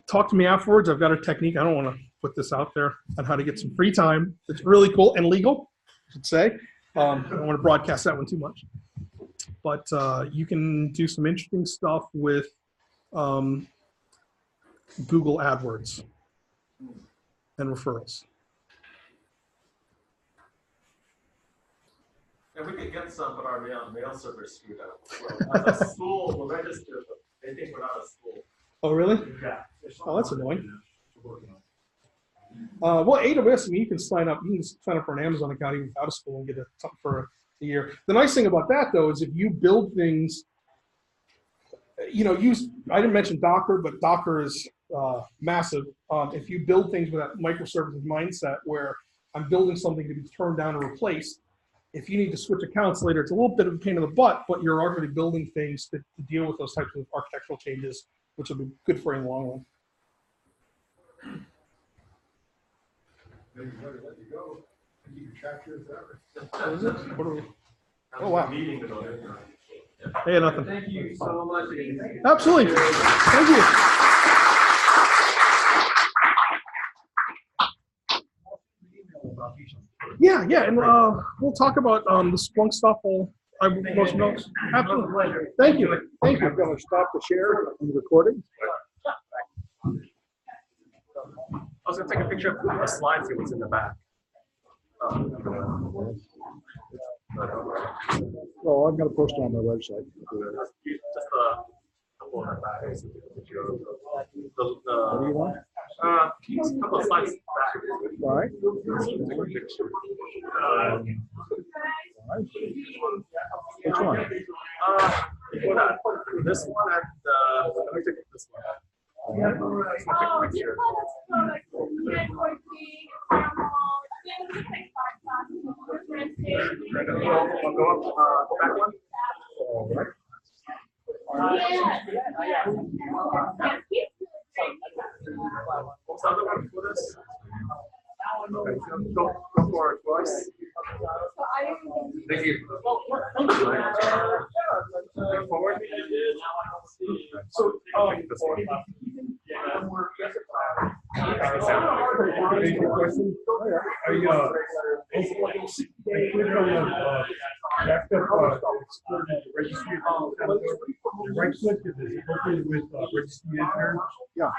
Talk to me afterwards. I've got a technique. I don't want to put this out there on how to get some free time. It's really cool and legal, I should say. I don't want to broadcast that one too much. But you can do some interesting stuff with Google AdWords and referrals. And we could get some, but our mail server screwed up. So as a school, we're registered, but they think we're not a school. Oh, really? Yeah. Oh, that's annoying. Well, AWS, I mean, you can sign up for an Amazon account even without a school and get something for a year. The nice thing about that, though, is if you build things, you know, I didn't mention Docker, but Docker is massive. If you build things with that microservices mindset where I'm building something to be turned down or replaced, if you need to switch accounts later, it's a little bit of a pain in the butt, but you're already building things to deal with those types of architectural changes, which will be good for you in the long run. Maybe better let you go. You can track here forever. What is it? What are we? Oh, wow. Meeting about it. Hey, nothing. Thank you so much. Absolutely. Thank you. Yeah, and we'll talk about the Splunk stuff. Most notes. Absolutely. Thank you. Thank you. I'm going to stop the share and recording. I was going to take a picture of the slides, see what's in the back. Well, I'm going to post it on my website. Just a couple of the back. What do you want? Just a couple of slides back. All right. Take a picture. Which one? Before that, this one and let me take this one. Let's take a picture. I'll go up the back one. All right. What's the other one for this? Okay, go for it twice. Thank you. Forward. So, this one. Yeah.